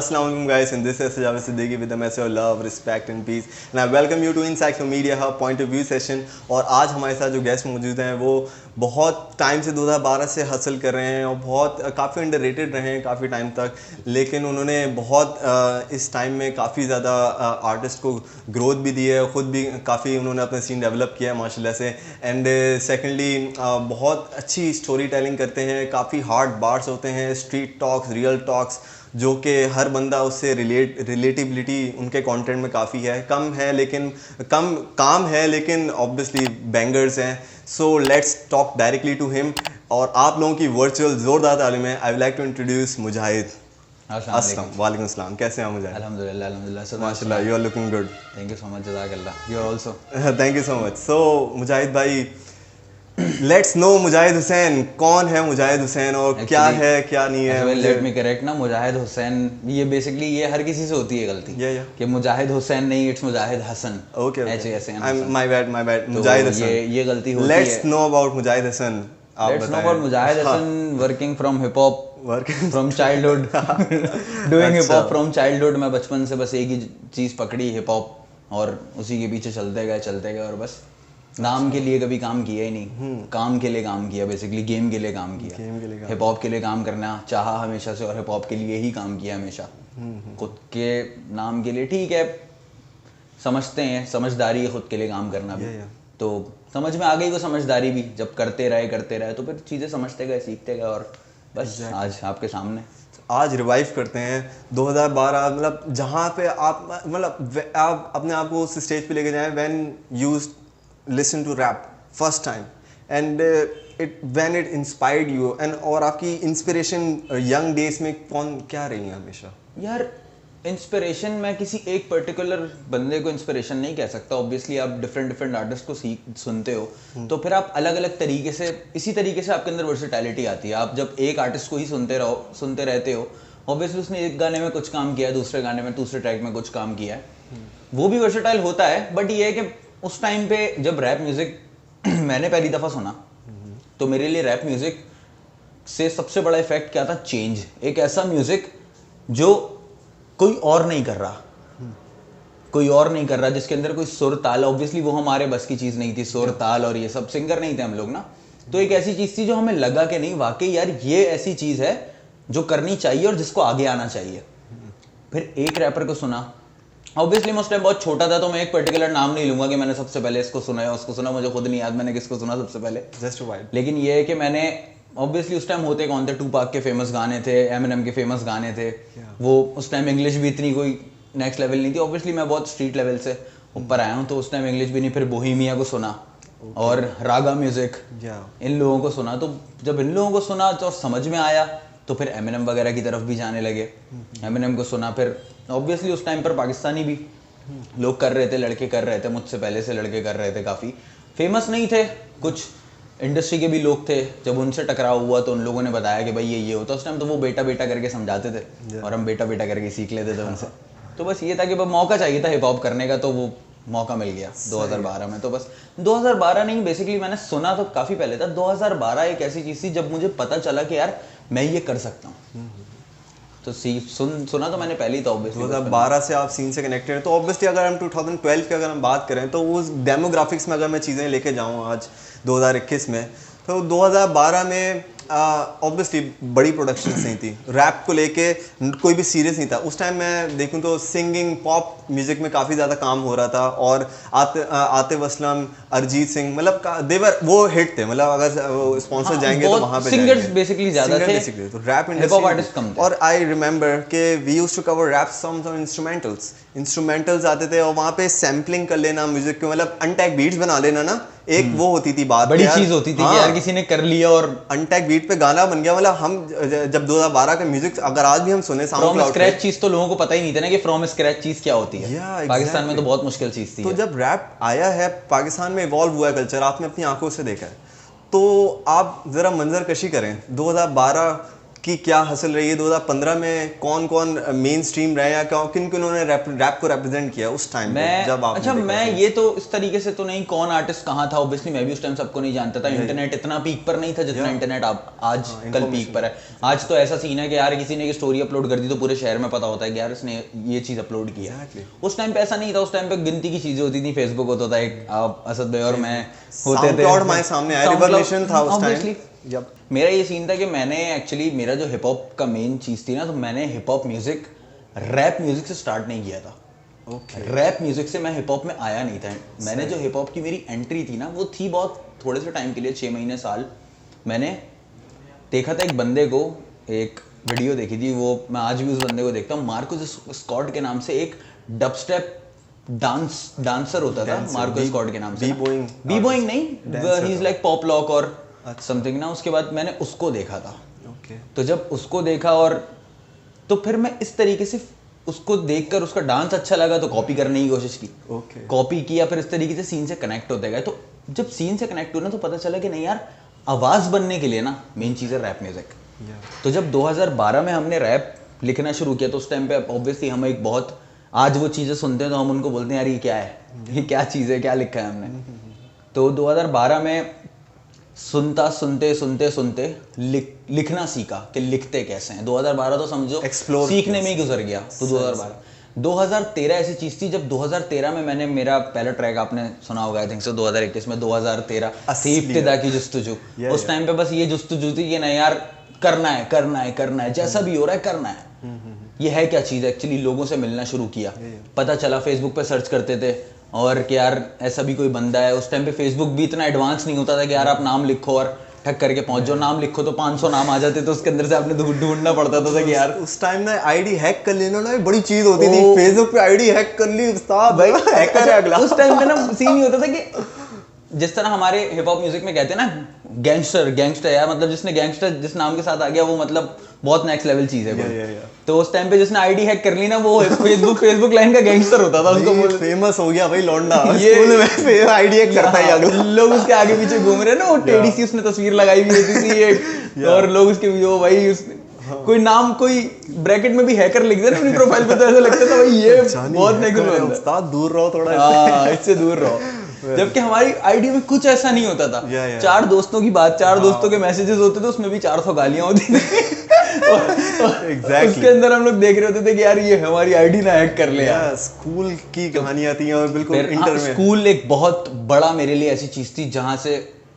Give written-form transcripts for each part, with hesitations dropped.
Assalamualaikum guys, and this is Sajjad Siddiqui with a message of love, respect and peace. And I welcome you to Encyclopedia Hub Point of View session. और आज हमारे साथ जो guest मौजूद हैं वो बहुत टाइम से 2012 से हसल कर रहे हैं और बहुत काफ़ी अंडररेटेड रहे हैं काफ़ी टाइम तक, लेकिन उन्होंने बहुत इस टाइम में काफ़ी ज़्यादा आर्टिस्ट को ग्रोथ भी दी है, ख़ुद भी काफ़ी उन्होंने अपना सीन डेवलप किया है माशाल्लाह से. एंड सेकेंडली बहुत अच्छी स्टोरी टेलिंग करते हैं, काफ़ी हार्ड बार्स होते हैं, स्ट्रीट टॉक्स, रियल टॉक्स, जो कि हर बंदा उससे रिलेटिबिलिटी उनके कंटेंट में काफ़ी है. कम है लेकिन काम है लेकिन ऑब्वियसली बैंगर्स हैं. So let's talk directly to him. और आप लोगों की वर्चुअल ज़ोरदार तालीम है. I would like to introduce Mujahid. अस्सलाम वालेकुम सलाम. कैसे हैं मुजाहिद? अल्हम्दुलिल्लाह माशाल्लाह, you are looking good. Thank you so much, जज़ाकल्लाह. You are also. Thank you so much. So Mujahid भाई, लेट्स नो मुजाहिद हुसैन. कौन है मुजाहिद हुसैन और Actually, क्या है क्या नहीं है? लेट मी करेक्ट ना, मुजाहिद हुसैन ये बेसिकली ये हर किसी से होती है गलती. कि मुजाहिद हुसैन नहीं, it's Mujahid Hasan. Okay HASN. My bad Mujahid Hasan. ये गलती होती है. Let's know about Mujahid Hasan. Let's know about Mujahid Hasan. Working from hip hop from childhood. Doing hip hop from childhood. मैं बचपन से बस एक ही चीज़ पकड़ी, हिप हॉप, और उसी के पीछे चलते गए और बस नाम के लिए कभी काम किया ही नहीं. काम के लिए काम किया, बेसिकली गेम के लिए काम किया. हिप हॉप के लिए काम करना चाहा हमेशा से, और हिप हॉप के लिए ही काम किया हमेशा. खुद के नाम के लिए ठीक है, समझते हैं समझदारी है खुद के लिए काम करना भी. तो समझ में आ गई वो समझदारी भी, जब करते रहे तो फिर चीज़ें समझते गए, सीखते गए, और बस आज आपके सामने. आज रिवाइव करते हैं 2012, मतलब जहाँ पे आप मतलब आप अपने आप को उस स्टेज पे लेके जाएं when you listen to rap first time, and when it inspired you, and और आपकी इंस्पिरेशन यंग डेज में कौन क्या रही है हमेशा? यार इंस्पिरेशन, मैं किसी एक पर्टिकुलर बंदे को इंस्पिरेशन नहीं कह सकता. ऑब्वियसली आप डिफरेंट आर्टिस्ट को सुनते हो, तो फिर आप अलग अलग तरीके से, इसी तरीके से आपके अंदर वर्सेटैलिटी आती है. आप जब एक आर्टिस्ट को ही सुनते रहते हो, ऑब्वियसली उसने एक गाने में कुछ काम किया है, दूसरे गाने में, दूसरे ट्रैक में कुछ काम किया है, वो भी वर्सेटाइल होता है. बट ये है कि उस टाइम पे जब रैप म्यूजिक मैंने पहली दफ़ा सुना, तो मेरे लिए रैप म्यूजिक से सबसे बड़ा इफेक्ट क्या था? चेंज. एक ऐसा म्यूजिक जो कोई और नहीं कर रहा, जिसके अंदर कोई सुर ताल, ऑब्वियसली वो हमारे बस की चीज़ नहीं थी, सुर ताल और ये सब, सिंगर नहीं थे हम लोग ना. तो एक ऐसी चीज़ थी जो हमें लगा कि नहीं, वाकई यार ये ऐसी चीज़ है जो करनी चाहिए और जिसको आगे आना चाहिए. फिर एक रैपर को सुना. ऑब्वियसली मैं उस टाइम बहुत छोटा था, तो मैं एक पर्टिकुलर नाम नहीं लूंगा कि मैंने सबसे पहले इसको सुना है उसको सुना. मुझे खुद नहीं याद मैंने किसको सुना सबसे पहले, जस्ट वाइब. लेकिन ये है कि मैंने ऑब्वियसली उस टाइम होते कौन थे, टूपाक के फेमस गाने थे, एमिनेम के फेमस गाने थे. वो उस टाइम इंग्लिश भी इतनी कोई नेक्स्ट लेवल नहीं थी. ऑब्वियसली मैं बहुत स्ट्रीट लेवल से ऊपर आया हूँ, तो उस टाइम इंग्लिश भी नहीं. फिर बोहेमिया को सुना और रागा म्यूजिक, इन लोगों को सुना. तो जब इन लोगों को सुना तो समझ में आया, तो फिर एमिनेम वगैरह की तरफ भी जाने लगे. एमिनेम को सुना. फिर ऑब्वियसली उस टाइम पर पाकिस्तानी भी लोग कर रहे थे, लड़के कर रहे थे, मुझसे पहले से लड़के कर रहे थे, काफ़ी फेमस नहीं थे, कुछ इंडस्ट्री के भी लोग थे. जब उनसे टकराव हुआ तो उन लोगों ने बताया कि भाई ये होता. उस टाइम तो वो बेटा बेटा करके समझाते थे, और हम बेटा बेटा करके सीख लेते थे उनसे. तो बस ये था कि मौका चाहिए था हिप हॉप करने का, तो वो मौका मिल गया 2012 में. तो बस 2012 नहीं, बेसिकली मैंने सुना तो काफ़ी पहले था. 2012 एक ऐसी चीज़ थी जब मुझे पता चला कि यार मैं ये कर सकता हूँ. तो सुना तो मैंने पहले ही था. ऑब्वियसली 2012 से आप सीन से कनेक्टेड हैं, तो ऑब्वियसली अगर हम 2012 की अगर हम बात करें, तो उस डेमोग्राफिक्स में अगर मैं चीज़ें लेके जाऊँ आज 2021 में, तो 2012 में ऑब्वियसली बड़ी प्रोडक्शंस नहीं थी. रैप को लेके कोई भी सीरियस नहीं था. उस टाइम मैं देखूं तो सिंगिंग, पॉप म्यूजिक में काफ़ी ज़्यादा काम हो रहा था, और आतिफ असलम, अरिजीत सिंह, मतलब देवर वो हिट थे. मतलब अगर स्पॉन्सर जाएंगे तो वहाँ पे सिंगर्स बेसिकली ज़्यादा थे, तो रैप इंडस्ट्री. और आई रिमेंबर कि we used to cover rap songs और इंस्ट्रूमेंटल्स आते थे, और वहाँ पे सैम्पलिंग कर लेना म्यूजिक को, मतलब अनटैग बीट्स बना लेना ना, एक वो होती थी बात, बड़ी चीज होती थी कि यार किसी ने कर लिया और अनटैग बीट पे गाना बन गया. मतलब हम जब 2012 का म्यूजिक अगर आज भी हम सुने, फ्रॉम स्क्रैच चीज तो लोगों को पता ही नहीं था ना कि फ्रॉम स्क्रैच चीज क्या होती है. पाकिस्तान में तो बहुत मुश्किल चीज थी. तो जब रैप आया है, पाकिस्तान में इवॉल्व हुआ है कल्चर, आपने अपनी आंखों से देखा है, तो आप जरा मंजर कशी करें 2012 की क्या हासिल रही है 2015 में? कौन कौन मेन स्ट्रीम रहे या किन किन उन्होंने रैप को रिप्रेजेंट किया उस टाइम मैं जब आपने अच्छा देखा मैं था? ये तो इस तरीके से तो नहीं, कौन आर्टिस्ट कहाँ था ऑब्वियसली मैं भी उस टाइम सबको नहीं जानता था। इंटरनेट इतना पीक पर नहीं था जितना इंटरनेट आज कल पीक पर है। आज तो ऐसा सीन है कि यार किसी ने एक स्टोरी अपलोड कर दी तो पूरे शहर में पता होता है कि यार इसने ये चीज अपलोड किया। उस टाइम पे ऐसा नहीं था, उस टाइम पे गिनती की चीजें होती थी। फेसबुक होता था एक, आप असद भाई और मैं होते थे, हमारे सामने आया, रिवॉल्यूशन था उस टाइम। जब मेरा ये सीन था कि मैंने एक्चुअली मेरा जो हिप हॉप का मेन चीज थी ना, तो मैंने hip hop music rap music से स्टार्ट नहीं किया था। रैप म्यूजिक से मैं हिप हॉप में आया नहीं था। मैंने जो हिप हॉप की मेरी एंट्री थी ना, वो थी बहुत थोड़े से टाइम के लिए, 6 महीने साल। मैंने देखा था एक बंदे को, एक वीडियो देखी थी, वो मैं आज भी उस बंदे को देखता हूँ, मार्कोस स्कॉट के नाम से एक डबस्टेप डांसर होता था, मार्कोस स्कॉट के नाम से। बी बॉइंग नहीं, he is like pop lock और समथिंग ना। उसके बाद मैंने उसको देखा था। तो जब उसको देखा और तो फिर मैं इस तरीके से उसको देखकर उसका डांस अच्छा लगा तो कॉपी करने की कोशिश की। कॉपी किया, फिर इस तरीके से सीन से कनेक्ट होते गए। तो जब सीन से कनेक्ट हुआ ना, तो पता चला कि नहीं यार, आवाज बनने के लिए ना मेन चीज है रैप म्यूजिक। तो जब 2012 में हमने रैप लिखना शुरू किया, तो उस टाइम पे ऑब्वियसली हम एक बहुत, आज वो चीजें सुनते हैं तो हम उनको बोलते हैं यार ये क्या है, ये क्या चीज है, क्या लिखा है हमने। तो 2012 में सुनते सुनते लिखना सीखा कि लिखते कैसे हैं। 2012 तो समझो सीखने में ही गुजर गया। तो 2013 ऐसी चीज थी, जब 2013 में मैंने मेरा पहला ट्रैक, आपने सुना होगा आई थिंक सो, 2021 में 2013 थी इब्तिदा की जुस्तजू। उस टाइम पे बस ये जुस्तजू थी कि नहीं यार करना है, जैसा भी हो रहा है करना है। ये है क्या चीज एक्चुअली, लोगों से मिलना शुरू किया, पता चला, फेसबुक पे सर्च करते थे और कि यार ऐसा भी कोई बंदा है। उस टाइम पे फेसबुक भी इतना एडवांस नहीं होता था कि यार आप नाम लिखो और ठक करके पहुंच जाओ। नाम लिखो तो 500 नाम आ जाते, तो उसके अंदर से आपने ढूंढना पड़ता था कि यार उस टाइम ना आईडी हैक कर लेना ना बड़ी चीज होती थी। फेसबुक पे आईडी हैक कर ली उस्ताद भाई, हैकर है अगला। उस टाइम पे ना सीन ही होता था कि जिस तरह हमारे हिप हॉप म्यूजिक में कहते हैं ना गैंगस्टर यार, मतलब जिसने गैंगस्टर जिस नाम के साथ आ गया वो मतलब बहुत नेक्स्ट लेवल चीज है। तो उस टाइम पे जिसने आईडी हैक कर ली ना, वो फेसबुक लाइन का गैंगस्टर होता था। उसको फेमस हो गया भाई लौंडा, स्कूल में आईडी हैक करता है अगला। लोग उसके आगे पीछे घूम रहे हैं ना, वो टेढ़ी सी उसने तस्वीर लगाई हुई होती थी एक, और लोग उसके वो भाई कोई नाम कोई ब्रैकेट में भी हैकर लिख दे ना अपनी प्रोफाइल पे, तो ऐसा लगता था भाई ये बहुत नेक्स्ट लेवल है, उस्ताद दूर रहो थोड़ा, हां इससे दूर रहो। जबकि हमारी आईडी में कुछ ऐसा नहीं होता था। 4 दोस्तों की बात, 4 दोस्तों के मैसेजेस होते थे, उसमें भी 400 गालियां होती थी। उसके अंदर हम लोग देख रहे होते थे कि यार ये हमारी आईडी ना हैक कर ले यार। स्कूल की कहानियां थी और बिल्कुल इंटर में स्कूल एक बहुत बड़ा मेरे लिए ऐसी चीज थी जहां से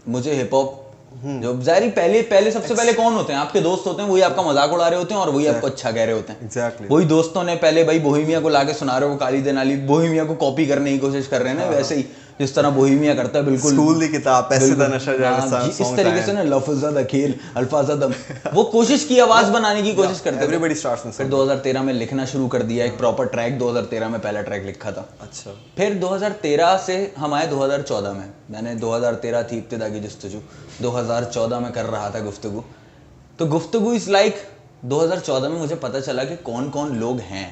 मुझे हिप हॉप, जो जारी पहले सबसे पहले कौन होते हैं, आपके दोस्त होते हैं, वही आपका मजाक उड़ा रहे होते हैं और वही आपको अच्छा कह रहे होते हैं। वही दोस्तों ने पहले भाई बोहेमिया को लाके सुना रहे हो, काली देनाली बोहेमिया को कॉपी करने की कोशिश कर रहे हैं ना, वैसे ही जिस तरह बोहेमिया करता है बिल्कुल स्कूल की किताब, पैसे दा नशा जाएगा, इस तरीके से ना लफ्ज़ खेल अल्फाज दम वो कोशिश की, आवाज बनाने की कोशिश करते थे। एवरीबॉडी स्टार्ट्स में। फिर 2013 में लिखना शुरू कर दिया, एक प्रॉपर ट्रैक 2013 में पहला ट्रैक लिखा था। अच्छा। फिर 2013 से हम आए 2014 में। मैंने 2013 थी इब्तिदा की जुस्तजू, 2014 में कर रहा था गुफ्तगू। तो गुफ्तगू इज लाइक 2014 में मुझे पता चला कि कौन कौन लोग हैं।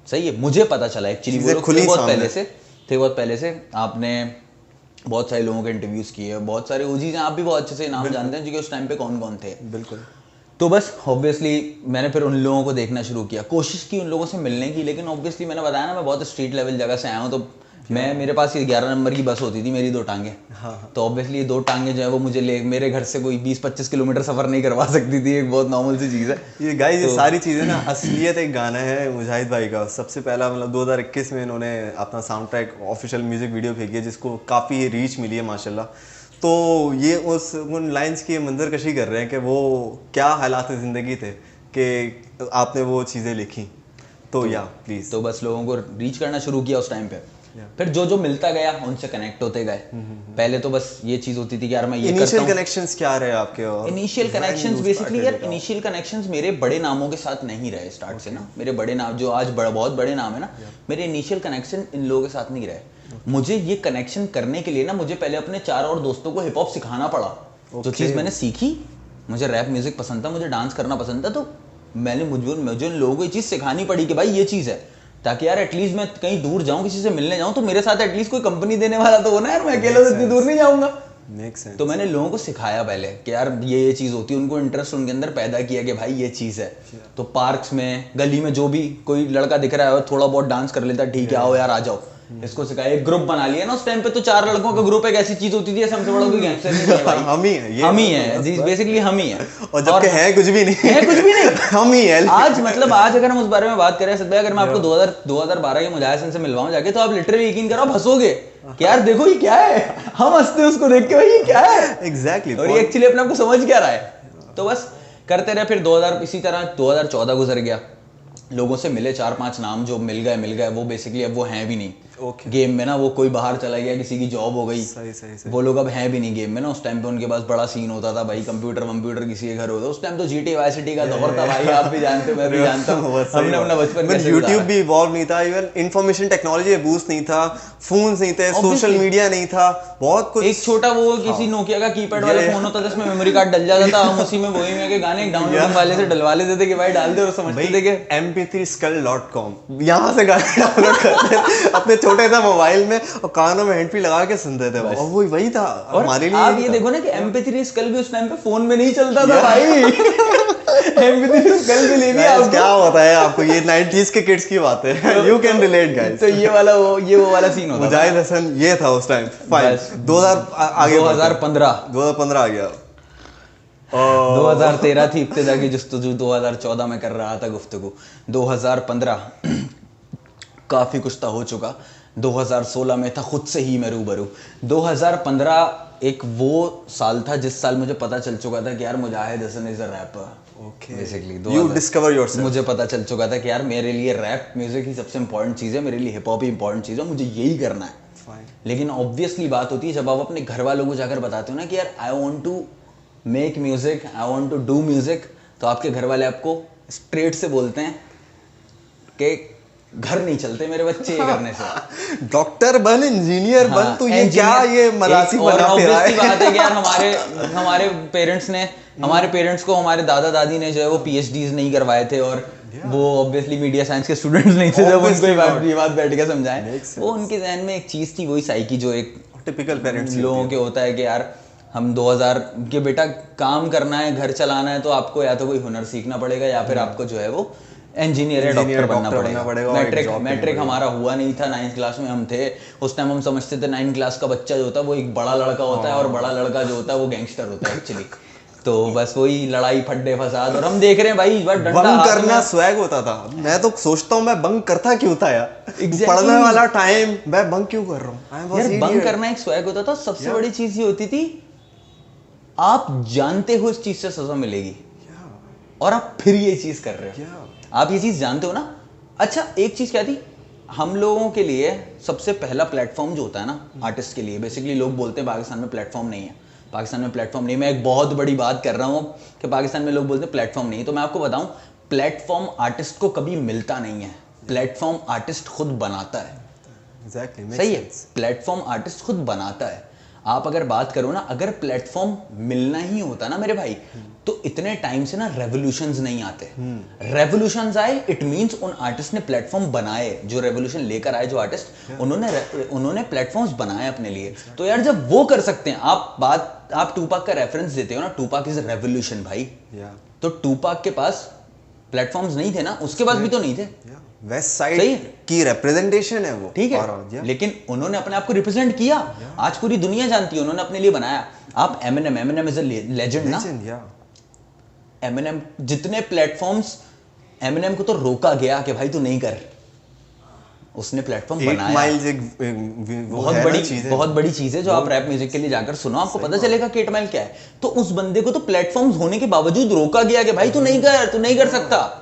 सही है, मुझे पता चला एक्चुअली, वो लोग बहुत पहले से आपने बहुत सारे लोगों के इंटरव्यूज किए, बहुत सारे ओजीज हैं, आप भी बहुत अच्छे से नाम जानते हैं, जो कि उस टाइम पे कौन कौन थे। बिल्कुल। तो बस ऑब्वियसली मैंने फिर उन लोगों को देखना शुरू किया, कोशिश की उन लोगों से मिलने की, लेकिन ऑब्वियसली मैंने बताया ना मैं बहुत स्ट्रीट लेवल जगह से आया हूँ। तो मेरे पास ये 11 नंबर की बस होती थी, मेरी 2 टांगे। तो ऑब्वियसली ये 2 टांगे जो है वो मुझे मेरे घर से कोई 20-25 किलोमीटर सफर नहीं करवा सकती थी, एक बहुत नॉर्मल सी चीज़ है ये गाइस। ये सारी चीज़ें ना असलियत। एक गाना है मुजाहिद भाई का, सबसे पहला मतलब 2021 में इन्होंने अपना sound track official music video फेंकी है, जिसको काफ़ी रीच मिली है माशाल्लाह। तो ये उन लाइन्स की मंजर कशी कर रहे हैं कि वो क्या हालात ज़िंदगी थे कि आपने वो चीज़ें लिखी। तो या प्लीज़, तो बस लोगों को रीच करना शुरू किया उस टाइम पे। फिर जो मिलता गया उनसे कनेक्ट होते गए। पहले तो बस ये चीज होती थी कि यार मैं ये करता हूं। इनिशियल कनेक्शंस क्या रहे आपके? इनिशियल कनेक्शंस बेसिकली यार, इनिशियल कनेक्शंस मेरे बड़े नामों के साथ नहीं रहे स्टार्ट से ना। मेरे बड़े नाम जो आज बहुत बड़े नाम है ना, मेरे इनिशियल कनेक्शन इन लोगों के साथ नहीं रहे। मुझे ये कनेक्शन करने के लिए ना मुझे पहले अपने 4 और दोस्तों को हिप हॉप सिखाना पड़ा। जो चीज़ मैंने सीखी, मुझे रैप म्यूजिक पसंद था, मुझे डांस करना पसंद था, तो मुझे इन लोगों को ये चीज़ सिखानी पड़ी कि भाई ये चीज़ है, ताकि यार एटलीस्ट मैं कहीं दूर जाऊं, किसी से मिलने जाऊं, तो मेरे साथ एटलीस्ट कोई कंपनी देने वाला तो हो ना यार, मैं अकेला तो इतनी दूर नहीं जाऊंगा। Make sense. तो मैंने लोगों को सिखाया पहले कि यार ये चीज़ होती है, उनको इंटरेस्ट उनके अंदर पैदा किया कि भाई ये चीज़ है। तो पार्क्स में, गली में जो भी कोई लड़का दिख रहा है और थोड़ा बहुत डांस कर लेता है, ठीक है आओ यार आ जाओ, इसको सिखाया। एक ग्रुप बना लिया ना उस टाइम पे, तो 4 लड़कों का ग्रुप एक ऐसी चीज होती थी, हमसे बड़ा कोई गैंगस्टर नहीं है भाई। हम ही है, ये हम ही है जी, बेसिकली हम ही है। और जबकि है कुछ भी नहीं है, कुछ भी नहीं हम ही है। आज मतलब आज अगर हम उस बारे में बात करें सद भाई, अगर मैं आपको 2012 के मुजाहिद से मिलवाऊं जाके, तो आप लिटरली यकीन करो आप हंसोगे कि यार देखो ये क्या है। हम हंसते हैं उसको देख के, भाई ये क्या है एग्जैक्टली। और ये एक्चुअली अपने आप को समझ क्या रहा है। तो बस करते रहे। फिर 2000 इसी तरह 2014 गुजर गया, लोगों से मिले 4-5 नाम जो मिल गए, वो बेसिकली अब वो हैं भी नहीं गेम में ना। वो कोई बाहर चला गया, किसी की जॉब हो गई, सही। वो लोग अब हैं भी नहीं गेम में ना। उस टाइम पे उनके पास बड़ा सीन होता था भाई, कंप्यूटर किसी के घर होता। उस टाइम तो GTA Vice City का दौर था भाई, आप भी जानते हो, मैं भी जानता हूँ। हमने अपना बचपन कैसे यूट्यूब भी इवॉल्व नहीं था, इवन इंफॉर्मेशन टेक्नोलॉजी बूस्ट नहीं था, फोन नहीं थे, सोशल मीडिया नहीं था, बहुत कुछ। एक छोटा वो किसी नोकिया का कीपैड वाला फोन होता था, जिसमें मेमोरी कार्ड डल जाता था। हम उसी में वही में के गाने डाउनलोडिंग वाले से डलवा लेते थे कि भाई डाल दे, और समझते थे कि mp3skull.com यहाँ से गाने डाउनलोड करते थे अपने छोटे सा मोबाइल में, और कानों में हैंडफ्री लगा के सुनते थे। और वो वही था हमारे लिए। आप ये देखो ना कि MP3 स्कल भी उस टाइम पे फोन में नहीं चलता था भाई। MP3 स्कल के लिए भी आपको क्या होता है आपको, ये 90s के किड्स की बात है। You can relate guys. तो ये वो वाला सीन होता मुजाहिद हसन ये था उस टाइम। 2000 आगे 2015 आ गया। 2013 थी इब्तिदा की जुस्तजू, 2014 में कर रहा था गुफ्तगू। 2015 काफी कुछ था हो चुका। 2016 में था खुद से ही मैं रूबरू। 2015 एक वो साल था जिस साल मुझे पता चल चुका था कि यार Mujahid Hasan is a rapper. Okay, basically you discover yourself. मुझे पता चल चुका था कि यार मेरे लिए रैप म्यूजिक ही सबसे इंपॉर्टेंट चीज़ है, मेरे लिए हिप हॉप ही इंपॉर्टेंट चीज़ है, मुझे यही करना है। लेकिन ऑब्वियसली बात होती है जब आप अपने घर वालों को जाकर बताते हो ना कि यार I want to make music, I want to do music, तो आपके घर वाले आपको स्ट्रेट से बोलते हैं कि घर नहीं चलते मेरे बच्चे ये करने से। डॉक्टर बन, इंजीनियर बन, तो ये क्या ये मरासी बना फिरा है। बात है कि यार हमारे पेरेंट्स ने, हमारे पेरेंट्स को हमारे दादा दादी ने जो है वो PhDs नहीं करवाए थे, और वो ऑब्वियसली मीडिया साइंस के स्टूडेंट्स नहीं थे जब उनको ये बात बैठ के समझाएं। वो उनके जहन में एक चीज़ थी, वही साइकी जो एक टिपिकल पेरेंट्स लोगों के होता है कि यार हम 2000 के बेटा काम करना है, घर चलाना है, तो आपको या तो कोई हुनर सीखना पड़ेगा या फिर आपको जो है वो इंजीनियर या डॉक्टर बनना पड़ेगा। मैट्रिक हमारा हुआ नहीं था, 9th क्लास में हम थे उस टाइम। हम समझते थे 9th क्लास का बच्चा जो होता है वो एक बड़ा लड़का होता है, और बड़ा लड़का जो होता है वो गैंगस्टर होता है एक्चुअली। तो बस वही लड़ाई फड्डे फसाद, और हम देख रहे हैं भाई बंक करना स्वैग होता था। मैं तो सोचता हूँ मैं बंक करता क्यों था यार। पढ़ने वाला टाइम मैं बंक क्यों कर रहा हूँ यार। बंक करना एक स्वैग होता था। सबसे बड़ी चीज ये होती थी, आप जानते हो इस चीज से सजा मिलेगी और आप फिर ये चीज कर रहे हो। आप ये चीज जानते हो ना। अच्छा एक चीज क्या थी, हम लोगों के लिए सबसे पहला प्लेटफॉर्म जो होता है ना आर्टिस्ट के लिए, बेसिकली लोग बोलते हैं पाकिस्तान में प्लेटफॉर्म नहीं है, पाकिस्तान में प्लेटफॉर्म नहीं। मैं एक बहुत बड़ी बात कर रहा हूँ कि पाकिस्तान में लोग बोलते हैं प्लेटफॉर्म नहीं है, तो मैं आपको बताऊं प्लेटफॉर्म आर्टिस्ट को कभी मिलता नहीं है, प्लेटफॉर्म आर्टिस्ट खुद बनाता है। सही है, प्लेटफॉर्म आर्टिस्ट खुद बनाता है। आप अगर बात करो ना, अगर प्लेटफॉर्म मिलना ही होता ना मेरे भाई, तो इतने टाइम से ना रेवोल्यूशंस नहीं आते। रेवोल्यूशंस आए, इट मींस उन आर्टिस्ट ने प्लेटफॉर्म बनाए, जो रेवोल्यूशन लेकर आए जो आर्टिस्ट, उन्होंने प्लेटफॉर्म्स बनाए अपने लिए। तो यार जब वो कर सकते हैं, आप टूपाक का रेफरेंस देते हो ना, टूपाक इज रेवोल्यूशन भाई। तो टूपाक के पास प्लेटफॉर्म्स नहीं थे ना, उसके पास भी तो नहीं थे। वेस्ट साइड की रिप्रेजेंटेशन है वो, ठीक है, लेकिन उन्होंने अपने आप को रिप्रेजेंट किया। आज पूरी दुनिया जानती है, उन्होंने अपने लिए बनाया। आप एमिनेम इज अ लेजेंड ना। एमिनेम जितने प्लेटफॉर्म्स, एमिनेम को तो रोका गया कि भाई तू नहीं कर, उसने प्लेटफॉर्म बनाया। बहुत बड़ी चीज है जो आप रैप म्यूजिक के लिए जाकर सुनो, आपको पता चलेगा कि 8 माइल क्या है। तो उस बंदे को तो प्लेटफॉर्म्स होने के बावजूद रोका गया कि भाई तू नहीं कर सकता,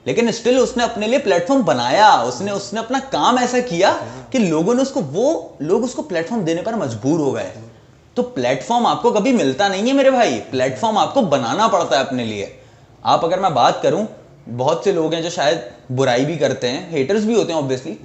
लेकिन स्टिल उसने अपने लिए प्लेटफॉर्म बनाया। उसने अपना काम ऐसा किया कि लोग उसको प्लेटफॉर्म देने पर मजबूर हो गए। तो प्लेटफॉर्म आपको कभी मिलता नहीं है मेरे भाई, प्लेटफॉर्म आपको बनाना पड़ता है अपने लिए। आप अगर मैं बात करूं, बहुत से लोग हैं जो शायद बुराई भी करते हैं, हेटर्स भी होते हैं ऑब्वियसली।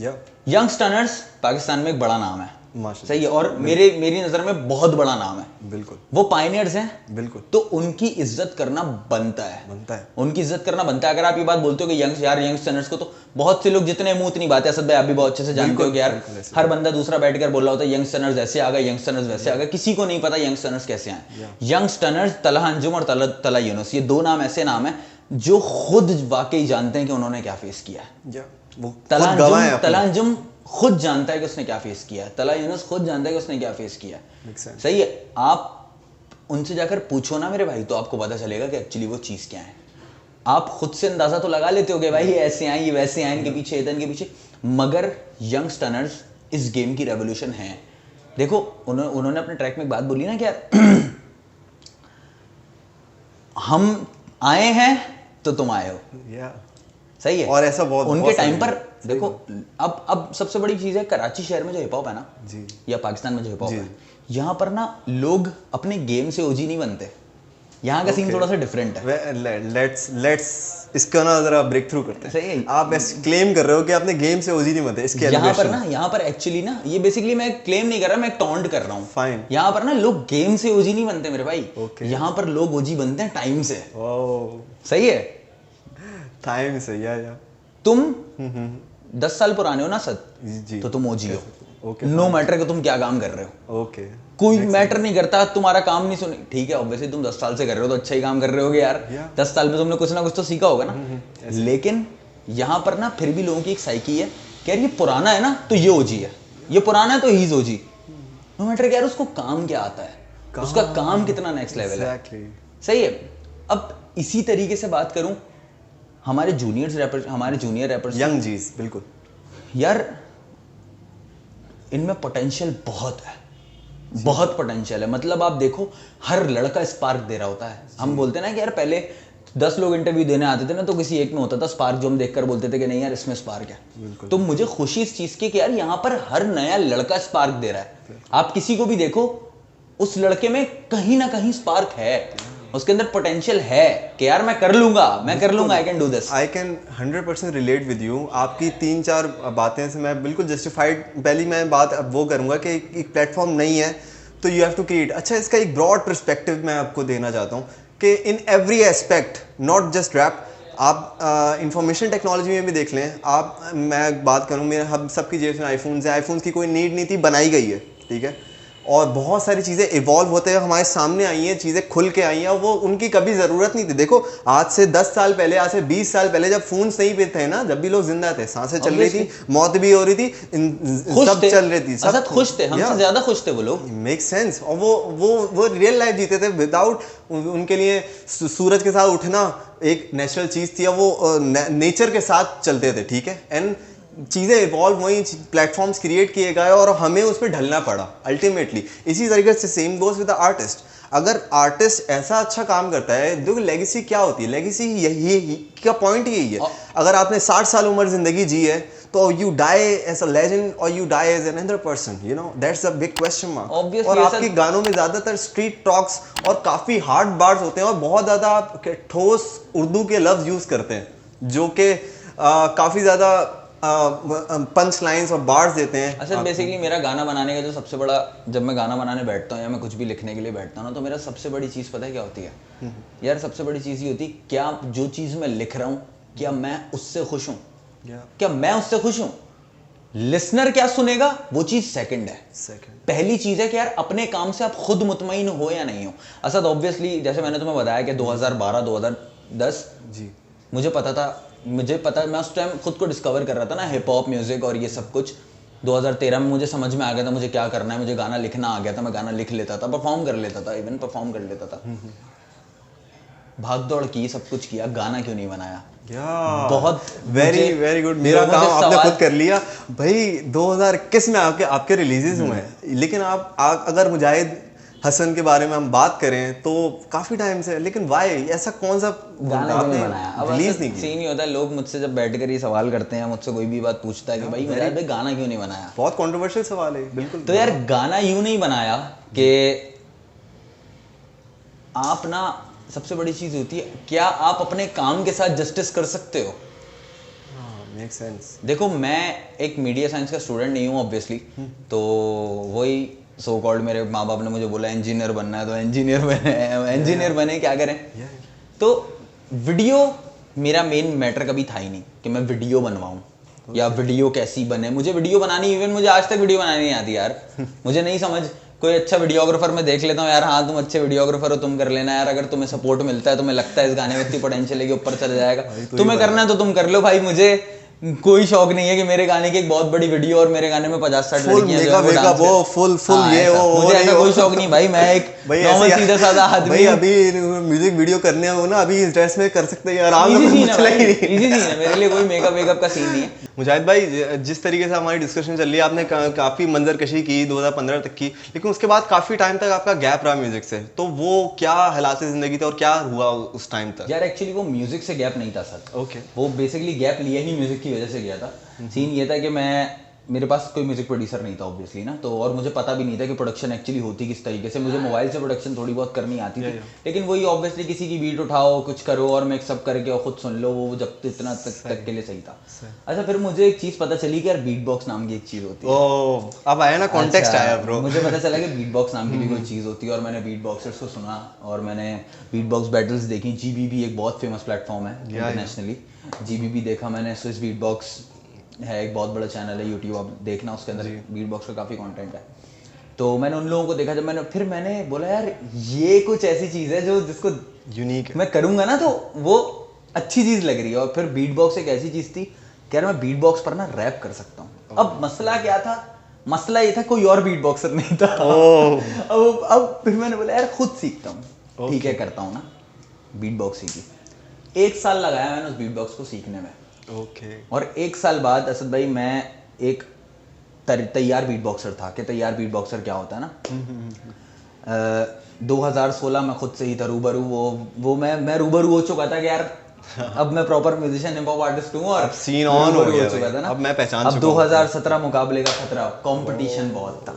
यंग स्टनर्स पाकिस्तान में एक बड़ा नाम है, माशाल्लाह। सही है। और मेरी नजर में बहुत बड़ा नाम है, बिल्कुल वो पायनियर्स हैं, बिल्कुल, तो उनकी इज्जत करना बनता है, है। उनकी इज्जत करना बनता है। अगर आप ये बात बोलते हो कि यंगस्टर्स को, तो बहुत से लोग जितने मुंह उतनी बात है, असद भाई आप भी बहुत अच्छे से जानते हो कि यार हर बंदा दूसरा बैठकर बोल रहा होता है यंगस्टर्स ऐसे आ गए, यंगस्टर्स वैसे आ गए, किसी को नहीं पता यंगस्टर्स कैसे आए। यंगस्टर्स तलहा अंजुम और तला यूनुस, ये दो नाम ऐसे नाम है जो खुद वाकई जानते हैं कि उन्होंने क्या फेस किया है। तला अंजुम खुद जानता है कि उसने क्या फेस किया है, तला यूनुस खुद जानता है कि उसने क्या फेस किया है। सही है। आप उनसे जाकर पूछो ना मेरे भाई, तो आपको पता चलेगा कि एक्चुअली वो चीज क्या है। आप खुद से अंदाजा तो लगा लेते हो कि भाई ऐसे आए, ये वैसे आए, इनके पीछे इनके पीछे, मगर यंगस्टर्स इस गेम की रेवोल्यूशन है। देखो उन्होंने अपने ट्रैक में एक बात बोली ना कि यार हम आए हैं तो तुम आए हो। सही है। और ऐसा बहुत उनके टाइम पर देखो, अब सबसे बड़ी चीज है कराची शहर में जो हिप हॉप है ना जी, या पाकिस्तान में जो हिप हॉप है, यहाँ पर ना लोग अपने गेम से ओजी नहीं बनते। यहाँ का सीन थोड़ा सा डिफरेंट है। लेट्स इसका ना जरा ब्रेक थ्रू करते हैं। सही है। आप ऐसे क्लेम कर रहे हो कि आपने गेम से ओजी नहीं बनते, इसके यहाँ पर एक्चुअली ना, ये बेसिकली मैं क्लेम नहीं कर रहा, मैं टॉन्ट कर रहा हूँ। फाइन। यहाँ पर ना लोग गेम से ओजी नहीं बनते मेरे भाई, यहाँ पर लोग ओजी बनते हैं टाइम से। सही है। टाइम से या तुम 10 साल पुराने हो ना सद, तो तुम ओजी हो। नो मैटर कि तुम क्या काम कर रहे हो। कोई मैटर नहीं करता, तुम्हारा काम नहीं सुने, ठीक है। ऑब्वियसली तुम 10 साल से कर रहे हो तो अच्छा ही काम कर रहे होगे यार। 10 साल में तुमने कुछ ना कुछ तो सीखा होगा ना। लेकिन यहाँ पर ना फिर भी लोगों की एक साइकी है कि यार ये पुराना है ना तो ये ओजी है, ये पुराना है तो he is OG. No matter कि यार उसको काम क्या आता है, उसका काम कितना नेक्स्ट लेवल है। सही है। अब इसी तरीके से बात करूं, हमारे जूनियर रैपर्स यंग जीज, बिल्कुल यार इनमें पोटेंशियल बहुत है, बहुत पोटेंशियल है। मतलब आप देखो हर लड़का स्पार्क दे रहा होता है। हम बोलते हैं ना कि यार पहले 10 लोग इंटरव्यू देने आते थे ना, तो किसी एक में होता था स्पार्क, जो हम देखकर बोलते थे कि नहीं यार इसमें स्पार्क है। तो मुझे खुशी इस चीज की कि यार यहाँ पर हर नया लड़का स्पार्क दे रहा है। आप किसी को भी देखो, उस लड़के में कहीं ना कहीं स्पार्क है, उसके अंदर पोटेंशियल है कि यार मैं कर लूंगा, I can do this. I can 100% relate with you. आपकी 3-4 बातें से मैं बिल्कुल जस्टिफाइड। पहली मैं बात अब वो करूंगा कि एक प्लेटफॉर्म नहीं है तो यू हैव टू क्रिएट। अच्छा, इसका एक ब्रॉड पर्सपेक्टिव मैं आपको देना चाहता हूँ कि in every aspect, not just wrap, आप इंफॉर्मेशन टेक्नोलॉजी में भी देख लें। आप, मैं बात करूँ, मेरे हम सबकी जेब में आईफोन्स है, आईफोन्स की कोई नीड नहीं थी, बनाई गई है, ठीक है। और बहुत सारी चीज़ें इवॉल्व होते हुए हमारे सामने आई हैं, चीज़ें खुल के आई हैं, वो उनकी कभी ज़रूरत नहीं थी। देखो आज से 10 साल पहले, आज से 20 साल पहले जब फोन्स नहीं पे थे ना, जब भी लोग जिंदा थे, सांसें चल रही थी, मौत भी हो रही थी, सब चल रही थी, सब खुश थे, हमसे ज़्यादा खुश थे वो लोग। Make sense. और वो रियल लाइफ जीते थे विदाउट, उनके लिए सूरज के साथ उठना एक नेचुरल चीज़ थी, वो नेचर के साथ चलते थे, ठीक है। एंड चीज़ें इवॉल्व हुई, प्लेटफॉर्म्स क्रिएट किए गए और हमें उस पर ढलना पड़ा अल्टीमेटली। इसी तरीके से same goes with the artist. अगर आर्टिस्ट ऐसा अच्छा काम करता है, देखो लेगेसी क्या होती है, लेगेसी यही का पॉइंट यही है। अगर आपने 60 साल उम्र जिंदगी जी है तो you die as a legend और you die as another person, you know, that's a big question mark. और आपके गानों में ज्यादातर स्ट्रीट टॉक्स और काफी हार्ड बार्ड्स होते हैं और बहुत ज्यादा आप ठोस उर्दू के लफ्ज यूज करते हैं, जो कि काफी ज्यादा पंच लाइंस और बार्स देते हैं। अच्छा, बेसिकली मेरा गाना बनाने का जो सबसे बड़ा, जब मैं गाना बनाने बैठता हूँ या मैं कुछ भी लिखने के लिए बैठता हूँ ना, तो मेरा सबसे बड़ी चीज़ पता है क्या होती है यार? सबसे बड़ी चीज़ ये होती है, क्या जो चीज़ मैं लिख रहा हूँ क्या मैं उससे खुश हूँ, क्या मैं उससे खुश हूँ? लिसनर क्या सुनेगा वो चीज़ सेकंड है। पहली चीज़ है कि यार अपने काम से आप खुद मुतमईन हो या नहीं हो। असद ऑब्वियसली जैसे मैंने तुम्हें बताया कि 2012-2010 जी मुझे पता, मैं उस टाइम खुद को डिस्कवर कर रहा था ना, हिप हॉप म्यूजिक और ये सब कुछ। 2013 में मुझे समझ में आ गया था मुझे क्या करना है, मुझे गाना लिखना आ गया था, मैं गाना लिख लेता था, परफॉर्म कर लेता था, इवन परफॉर्म कर लेता था। भाग दौड़ की, सब कुछ किया, गाना क्यों नहीं बनाया? बहुत वेरी गुड। मेरा काम आपने खुद कर लिया भाई। 2021 में आपके रिलीजेस हुए हैं, लेकिन आप अगर मुजाहिद हसन के बारे में हम बात करें तो काफी टाइम से, लेकिन वाई ऐसा कौन सा गाना आपने बनाया? अब रिलीज नहीं किया? सीन ही होता है, लोग मुझसे जब बैठकर ये सवाल करते हैं, मुझसे कोई भी बात पूछता है कि भाई मेरा गाना क्यों नहीं बनाया, बहुत कंट्रोवर्शियल सवाल है। बिल्कुल। तो यार गाना यूं नहीं बनाया कि आप ना, सबसे बड़ी चीज होती है क्या आप अपने काम के साथ जस्टिस कर सकते हो? Make sense. देखो मैं एक मीडिया साइंस का स्टूडेंट नहीं हूँ ऑब्वियसली, तो वही सो कॉल्ड मेरे माँ बाप ने मुझे बोला इंजीनियर बनना है तो इंजीनियर बने, इंजीनियर बने, क्या करें। तो वीडियो मेरा मेन मैटर कभी था ही नहीं कि मैं वीडियो बनवाऊँ या वीडियो कैसी बने। मुझे वीडियो बनानी, इवन मुझे आज तक वीडियो बनानी नहीं आती यार। मुझे नहीं समझ, कोई अच्छा वीडियोग्राफर मैं देख लेता हूँ यार, हाँ तुम अच्छे वीडियोग्राफर हो, तुम कर लेना यार, अगर तुम्हें सपोर्ट मिलता है, तुम्हें लगता है इस गाने में इतनी पोटेंशियल है कि ऊपर चला जाएगा, तुम्हें करना है तो तुम कर लो भाई। मुझे कोई शौक नहीं है कि मेरे गाने की एक बहुत बड़ी वीडियो और मेरे गाने में 50-60 लड़कियां जो है वो डांस वो फुल ये वो मुझे ऐसा कोई शौक नहीं भाई। मैं एक नॉर्मल सीधा साधा आदमी। भाई अभी म्यूजिक वीडियो करने हो ना, अभी इस ड्रेस में कर सकते हैं आराम से, इजी सीन है मेरे लिए, कोई मेकअप का सीन नहीं है। मुजाहिद भाई, जिस तरीके से हमारी डिस्कशन चल रही है, आपने काफ़ी मंजरकशी की 2015 तक की, लेकिन उसके बाद काफ़ी टाइम तक आपका गैप रहा म्यूजिक से, तो वो क्या हालात ज़िंदगी थे और क्या हुआ उस टाइम तक? यार एक्चुअली वो म्यूजिक से गैप नहीं था सर। ओके। वो बेसिकली गैप लिया ही म्यूजिक की वजह से गया था। सीन ये था कि मेरे पास कोई म्यूजिक प्रोड्यूसर नहीं था ऑब्वियसली ना, तो और मुझे पता भी नहीं था कि प्रोडक्शन एक्चुअली होती किस तरीके से। मुझे मोबाइल से प्रोडक्शन थोड़ी बहुत करनी आती थी, लेकिन वही ऑब्वियसली किसी की बीट उठाओ, कुछ करो और मिक्सअप करके और खुद सुन लो, वो जब इतना तक के लिए सही था। अच्छा, फिर मुझे एक चीज़ पता चली कि यार बीट बॉक्स नाम की एक चीज़ होती है। ओह, अब आया ना कॉन्टेक्स्ट आया ब्रो। मुझे पता चला कि बीट बॉक्स नाम की भी कोई चीज़ होती है, और मैंने बीट बॉक्सर्स को सुना और मैंने बीट बॉक्स बैटल्स देखी। GBB एक बहुत फेमस प्लेटफॉर्म है इंटरनेशनली, GBB देखा मैंने। स्विस बीट बॉक्स है, एक बहुत बड़ा चैनल है यूट्यूब, आप देखना, उसके अंदर बीट बॉक्स का काफ़ी कंटेंट है। तो मैंने उन लोगों को देखा, जब मैंने बोला यार ये कुछ ऐसी चीज़ है जो जिसको यूनिक मैं करूँगा ना तो वो अच्छी चीज़ लग रही है। और फिर बीट बॉक्स एक ऐसी चीज़ थी कि यार मैं बीट बॉक्स पर ना रैप कर सकता हूँ। अब मसला क्या था? मसला ये था कोई और बीट बॉक्सर नहीं था। अब फिर मैंने बोला यार खुद सीखता हूँ, ठीक है, करता हूँ ना। बीट बॉक्स सीखी, 1 साल लगाया मैंने उस बीट बॉक्स को सीखने में। और 1 साल बाद असद भाई मैं एक तैयार बीट बॉक्सर था। कि तैयार बीट बॉक्सर क्या होता है ना, 2016 में खुद से ही था रूबरू। वो मैं रूबरू हो चुका था कि यार अब मैं proper musician, hip hop artist हूँ और सीन ऑन हो गया चुका था ना। अब मैं पहचान अब 2017 मुकाबले का खतरा, कंपटीशन बहुत था।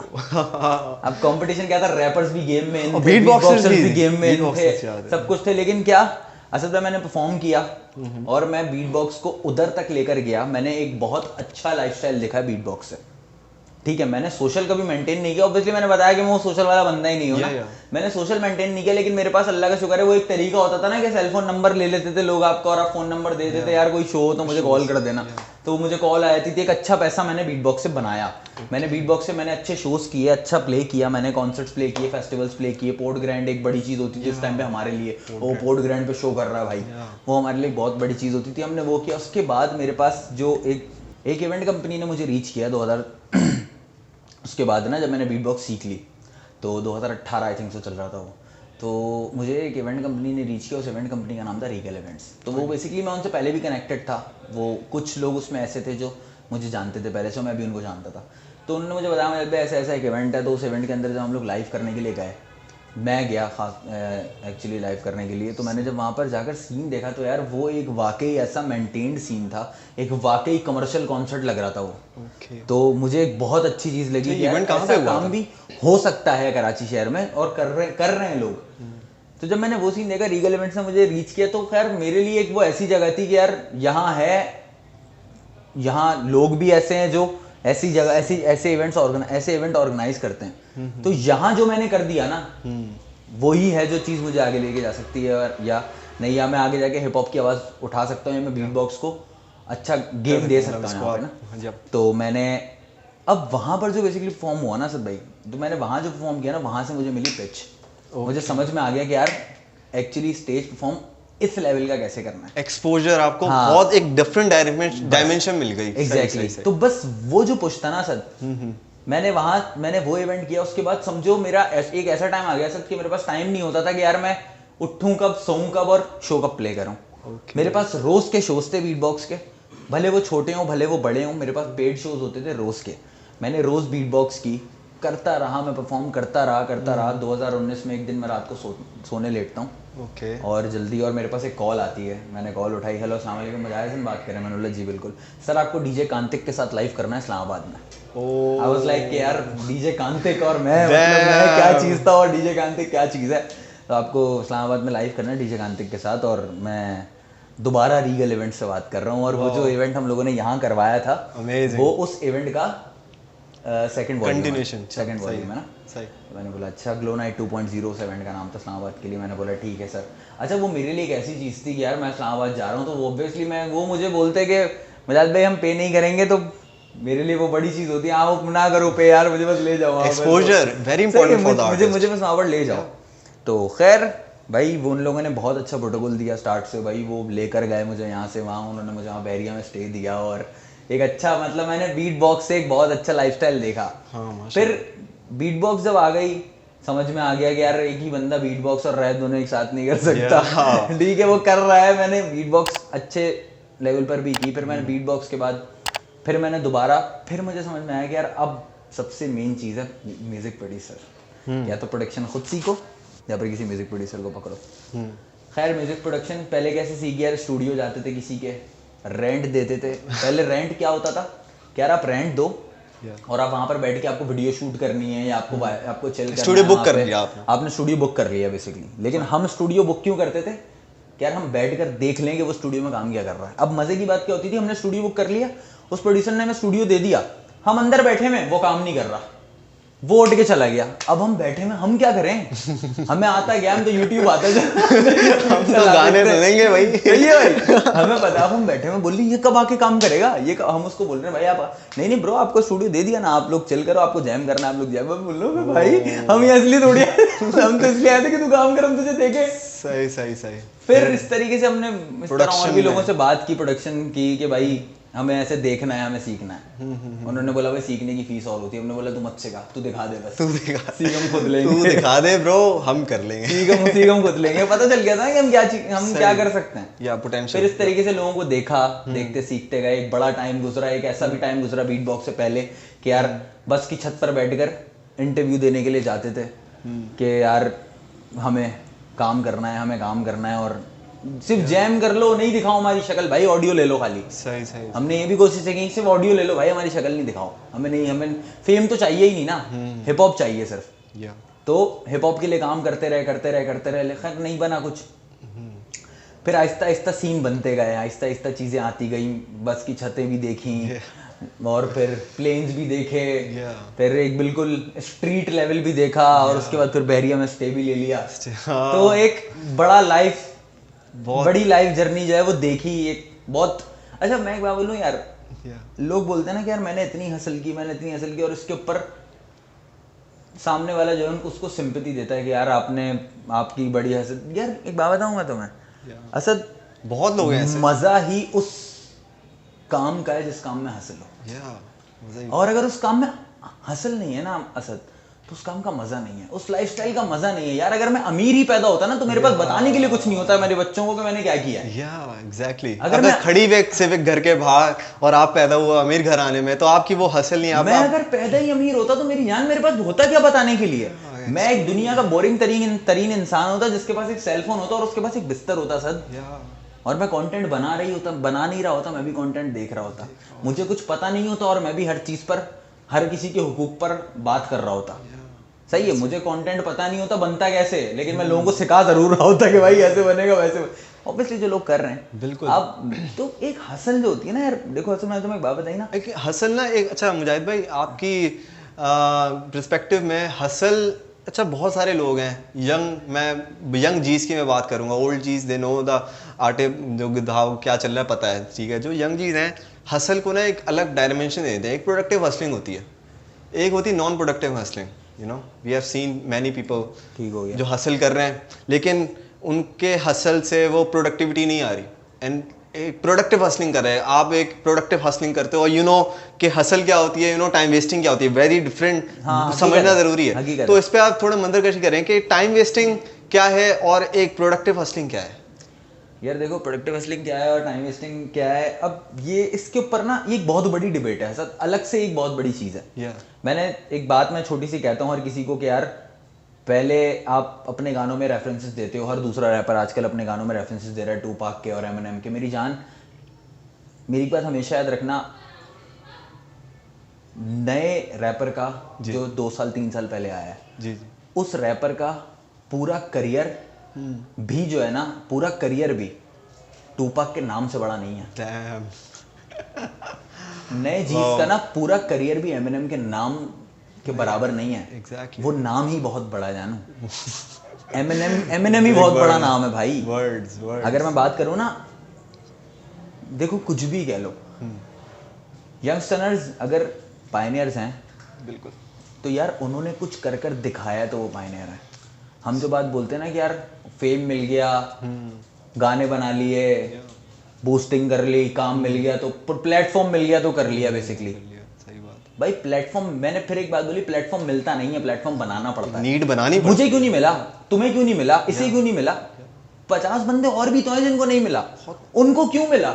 अब कंपटीशन क्या था, रैपर्स भी गेम में, बीट बॉक्सर्स भी गेम में थे, सब कुछ थे। लेकिन क्या असल में मैंने परफॉर्म किया और मैं बीट बॉक्स को उधर तक लेकर गया। मैंने एक बहुत अच्छा लाइफस्टाइल देखा बीट बॉक्स से, ठीक है। मैंने सोशल कभी मेंटेन नहीं किया, ऑब्वियसली मैंने बताया कि मैं वो सोशल वाला बंदा ही नहीं हूँ ना। मैंने सोशल मेंटेन नहीं किया, लेकिन मेरे पास अल्लाह का शुक्र है वो एक तरीका होता था ना कि सेलफोन नंबर ले लेते थे लोग आपका और आप फोन नंबर दे देते, यार कोई शो हो तो मुझे कॉल कर देना। तो मुझे कॉल आई थी, एक अच्छा पैसा मैंने बीट बॉक्स से बनाया। मैंने बीट बॉक्स से मैंने अच्छे शोज किए, अच्छा प्ले किया, मैंने कॉन्सर्ट्स प्ले किए, फेस्टिवल्स प्ले किए। पोर्ट ग्रैंड एक बड़ी चीज़ होती थी जिस टाइम पे हमारे लिए, वो पोर्ट ग्रैंड पे शो कर रहा है भाई, वो हमारे लिए बहुत बड़ी चीज़ होती थी। हमने वो किया। उसके बाद मेरे पास जो एक इवेंट कंपनी ने मुझे रीच किया 2000 उसके बाद ना, जब मैंने बीट बॉक्स सीख ली तो 2018 आई थिंक से चल रहा था वो, तो मुझे एक इवेंट कंपनी ने रीच किया। उस इवेंट कंपनी का नाम था रीगल इवेंट्स। तो वो बेसिकली मैं उनसे पहले भी कनेक्टेड था। वो कुछ लोग उसमें ऐसे थे जो मुझे जानते थे पहले से, मैं भी उनको जानता था। तो उन्होंने मुझे बताया मुझे ऐसा ऐसा एक इवेंट है। तो उस इवेंट के अंदर जब हम लोग लाइव करने के लिए गए, मैं गया खास एक्चुअली लाइव करने के लिए, तो मैंने जब वहाँ पर जाकर सीन देखा तो यार वो एक वाकई ऐसा मेंटेन्ड सीन था, एक वाकई कमर्शियल कॉन्सर्ट लग रहा था वो। तो मुझे एक बहुत अच्छी चीज़ लगी कि यार ऐसा काम भी हो सकता है कराची शहर में और कर रहे हैं लोग। तो जब मैंने वो सीन देखा, रीगल इवेंट्स ने मुझे रीच किया, तो खैर मेरे लिए एक वो ऐसी जगह थी कि यार यहाँ लोग भी ऐसे हैं जो ऐसी जगह ऐसे इवेंट ऑर्गेनाइज करते हैं। तो यहाँ जो मैंने कर दिया ना, वही है जो चीज़ मुझे आगे लेके जा सकती है या नहीं, या मैं आगे जाके हिप हॉप की आवाज़ उठा सकता हूँ, या मैं बीट बॉक्स को अच्छा गेम दे सकता हूँ यहाँ पे ना। तो मैंने अब वहाँ पर जो बेसिकली परफॉर्म हुआ ना सद भाई, तो मैंने वहाँ जो परफॉर्म किया ना, वहाँ से मुझे मिली पिच। मुझे समझ में आ गया कि यार एक्चुअली स्टेज परफॉर्म इस लेवल का कैसे करना है। एक्सपोजर आपको बहुत एक डिफरेंट डायमेंशन मिल गई। एग्जैक्टली। तो बस वो जो पुश था ना सर, मैंने वो इवेंट किया। उसके बाद समझो मेरा एक ऐसा टाइम आ गया सर कि मेरे पास टाइम नहीं होता था कि यार मैं उठूं कब, सोऊं कब और शो कब प्ले करूं। मेरे पास रोज के शोज थे बीट बॉक्स के, भले वो छोटे हों भले वो बड़े हों, मेरे पास पेड शोज होते थे रोज के। मैंने रोज बीट बॉक्स की, करता रहा, मैं परफॉर्म करता रहा। 2019 में एक दिन मैं रात को सोने लेटता हूँ और जल्दी, और मेरे पास एक कॉल आती है। मैंने कॉल उठाई, हेलो अस्सलाम वालेकुम, मुजाहिद हसन बात करें। मैंने बोला जी बिल्कुल सर, आपको डीजे कांतिक के साथ लाइव करना है इस्लामाबाद में। आई वाज लाइक यार डीजे कांतिक और मैं क्या चीज़ था, और डीजे कांतिक क्या चीज़ है। तो आपको इस्लामाबाद में लाइव करना है डीजे कांतिक के साथ, और मैं दोबारा रीगल इवेंट से बात कर रहा हूँ, और वो जो इवेंट हम लोगों ने यहाँ करवाया था Amazing. वो उस इवेंट का सेकंड Continuation. वॉल्यूम है ना। सही। तो मैंने बोला अच्छा, ग्लो नाइट 2.0 से इवेंट का नाम था इस्लामाबाद के लिए। मैंने बोला ठीक है सर। अच्छा, वो मेरे लिए एक ऐसी चीज़ थी कि यार मैं इस्लामाबाद जा रहा हूँ, तो वो ऑब्वियसली वो मुझे बोलते कि मिजाज भाई हम पे नहीं करेंगे, तो मेरे लिए वो बड़ी चीज़ होती है। आप ना करो पे यार, मुझे बस ले जाओ। Exposure very important for the artist. मुझे बस इस्लामाबाद ले जाओ। तो खैर भाई वो उन लोगों ने बहुत अच्छा प्रोटोकॉल दिया स्टार्ट से। भाई वो लेकर गए मुझे यहाँ से वहाँ, उन्होंने मुझे वहाँ बहरिया में स्टे दिया, और एक अच्छा मतलब मैंने बीट बॉक्स से एक बहुत अच्छा लाइफस्टाइल देखा। फिर बीट बॉक्स जब आ गई, समझ में आ गया कि यार एक ही बंदा बीट बॉक्स और रैप दोनों एक साथ नहीं कर सकता। ठीक है, वो कर रहा है। मैंने बीट बॉक्स अच्छे लेवल पर भी की। फिर मैंने बीट बॉक्स के बाद फिर मैंने दोबारा फिर मुझे समझ में आया कि यार अब सबसे मेन चीज़ है म्यूज़िक प्रोड्यूसर। या तो प्रोडक्शन खुद सीखो या फिर किसी म्यूज़िक प्रोड्यूसर को पकड़ो। खैर म्यूज़िक प्रोडक्शन पहले कैसे सीख यार, स्टूडियो जाते थे, किसी के रेंट देते थे। पहले रेंट क्या होता था कि यार आप रेंट दो और आप वहाँ पर बैठ के आपको वीडियो शूट करनी है या आपको चिल करना है, स्टूडियो बुक कर लिया आपने स्टूडियो बुक कर लिया बेसिकली। लेकिन हम स्टूडियो बुक क्यों करते थे कि यार हम बैठ कर देख लेंगे वो स्टूडियो में काम क्या कर रहा है। अब मजे की बात क्या होती थी, हमने स्टूडियो बुक कर लिया, उस प्रोड्यूसर ने हमें स्टूडियो दे दिया, हम अंदर बैठे में वो काम नहीं कर रहा, वो उठ के चला गया। अब हम बैठे में हम क्या करें, हमें आता है ज्ञान तो यूट्यूब आता है, हम तो गाने सुनेंगे भाई। सही है भाई, हमें पता। अब हम बैठे में बोल रहे ये कब आके काम करेगा, ये हम उसको बोल रहे हैं भाई आप नहीं ब्रो आपको स्टूडियो दे दिया ना, आप लोग चिल करो, आपको जैम करना है, आप लोग जैम। बोल लो भाई हम यहाँ इसलिए थोड़ी हम तो इसलिए आए थे कि तू काम कर, हम तुझे देखे। सही सही सही। फिर इस तरीके से हमने इस तरह और भी लोगों से बात की, प्रोडक्शन की, कि भाई हमें ऐसे देखना है, हमें सीखना है। उन्होंने बोला भाई सीखने की फीस और होती है। हमने बोला तू मत सिखा, तू दिखा दे बस, तू दिखा, सीख हम खुद लेंगे, तू दिखा दे ब्रो, हम कर लेंगे। सीख हम खुद लेंगे। पता चल गया था कि हम क्या कर सकते हैं या पोटेंशियल। फिर इस तरीके से लोगों को देखा, देखते सीखते गए। एक बड़ा टाइम गुजरा, एक ऐसा भी टाइम गुजरा बीट बॉक्स से पहले कि यार बस की छत पर बैठकर इंटरव्यू देने के लिए जाते थे कि यार हमें काम करना है और सिर्फ जैम कर लो, नहीं दिखाओ हमारी शक्ल भाई, ऑडियो ले लो खाली। सही सही। हमने ये भी कोशिश की सिर्फ ऑडियो ले लो भाई, हमारी शक्ल नहीं दिखाओ, हमें फेम तो चाहिए ही नहीं ना, हिप हॉप चाहिए सिर्फ। तो हिप हॉप के लिए काम करते रहे, लेकिन नहीं बना कुछ। फिर आहिस्ता आहिस्ता सीन बनते गए, आहिस्ता आहिस्ता चीज़ें आती गई, बस की छतें भी देखी और फिर प्लेन्स भी देखे, फिर एक बिल्कुल स्ट्रीट लेवल भी देखा और उसके बाद फिर बहरिया में स्टे भी ले लिया। तो एक बड़ी लाइफ जर्नी जो है वो देखी, एक बहुत अच्छा। मैं एक बात बोलूँ यार, लोग बोलते हैं ना कि यार मैंने इतनी हसल की और इसके ऊपर सामने वाला जो है उसको सिंपैथी देता है कि यार आपकी बड़ी हसल। यार एक बात बताऊँ मैं तुम्हें, असद बहुत लोग हैं ऐसे, मजा ही उस काम का है जिस काम में हसल हो। और अगर उस काम में हसल नहीं है ना असद, तो उस काम का मजा नहीं है, उस लाइफस्टाइल का मजा नहीं है। यार अगर मैं अमीर ही पैदा होता ना तो मेरे पास बताने के लिए कुछ नहीं होता मेरे बच्चों को कि मैंने क्या किया है। एग्जैक्टली। अगर खड़ी हुए सिर्फ घर के बाहर और आप पैदा हुआ अमीर घर आने में, तो आपकी वो हसल नहीं। मैं अगर पैदा ही अमीर होता तो मेरी जान मेरे पास होता क्या बताने के लिए। मैं एक दुनिया का बोरिंग तरीन इंसान होता जिसके पास एक सेलफोन होता और उसके पास एक बिस्तर होता सद, और मैं कंटेंट बना नहीं रहा होता, मैं भी कंटेंट देख रहा होता। मुझे कुछ पता नहीं होता और मैं भी हर चीज पर, हर किसी के हुकूक पर बात कर रहा होता। सही है, मुझे कंटेंट पता नहीं होता बनता कैसे, लेकिन मैं लोगों को सिखा जरूर रहा होता कि भाई ऐसे बनेगा वैसे। ऑब्वियसली जो लोग कर रहे हैं बिल्कुल। अब तो एक हसल जो होती है ना यार, देखो असल मैं तुम्हें एक बात बताई ना, एक हसल ना एक अच्छा मुजाहिद भाई आपकी पर्सपेक्टिव में हसल, अच्छा बहुत सारे लोग हैं यंग जीज की मैं बात करूंगा, old Gs they know the art जो गिधाव क्या चल रहा है पता है, ठीक है। जो यंग जीज हैं हसल को ना एक अलग डायमेंशन देते हैं। एक प्रोडक्टिव हसलिंग होती है, एक होती है non productive hustling. You know we have seen many people, ठीक हो गया, जो हसल कर रहे हैं लेकिन उनके हसल से वो प्रोडक्टिविटी नहीं आ रही, एंड एक प्रोडक्टिव हसलिंग कर रहे हैं। आप एक प्रोडक्टिव हसलिंग करते हो और यू नो कि हसल क्या होती है, यू नो टाइम वेस्टिंग क्या होती है, वेरी डिफरेंट। समझना जरूरी है। तो इस पे आप थोड़ा मंदरकशी करें कि टाइम वेस्टिंग क्या है और एक प्रोडक्टिव हसलिंग क्या है। यार देखो प्रोडक्टिव हसलिंग क्या है और टाइम वेस्टिंग क्या है, अब ये इसके ऊपर ना ये एक बहुत बड़ी डिबेट है सर, अलग से एक बहुत बड़ी चीज़ है। मैंने एक बात मैं छोटी सी कहता हूँ हर किसी को कि यार पहले आप अपने गानों में रेफरेंसेस देते हो, हर दूसरा रैपर आजकल अपने गानों में रेफरेंसेस दे रहा है टूपाक के और एमिनेम के। मेरी जान, मेरी बात हमेशा याद रखना, नए रैपर का जो 2 साल 3 साल पहले आया है, उस रैपर का पूरा करियर भी जो है ना, पूरा करियर भी टूपाक के नाम से बड़ा नहीं है। Damn. नए जीस का ना पूरा करियर भी एमिनेम के नाम के बराबर नहीं है। Exactly. वो नाम ही बहुत बड़ा है जानू। एमिनेम ही बहुत बड़ा नाम है भाई। Words. अगर मैं बात करूँ ना, देखो कुछ भी कह लो, यंगस्टर्स अगर पायनियर्स हैं बिल्कुल, तो यार उन्होंने कुछ कर कर दिखाया तो वो पायनियर है। हम जो बात बोलते हैं ना कि यार फेम मिल गया, गाने बना लिए, बूस्टिंग कर ली, काम मिल गया, तो प्लेटफॉर्म मिल गया तो कर लिया बेसिकली। सही बात। भाई प्लेटफॉर्म, मैंने फिर एक बात बोली, प्लेटफॉर्म मिलता नहीं है, प्लेटफॉर्म बनाना पड़ता है। नीड बनानी पड़ती। मुझे क्यों नहीं मिला, तुम्हें क्यों नहीं मिला, इसे क्यों नहीं मिला, 50 बंदे और भी तो हैं जिनको नहीं मिला, उनको क्यों मिला?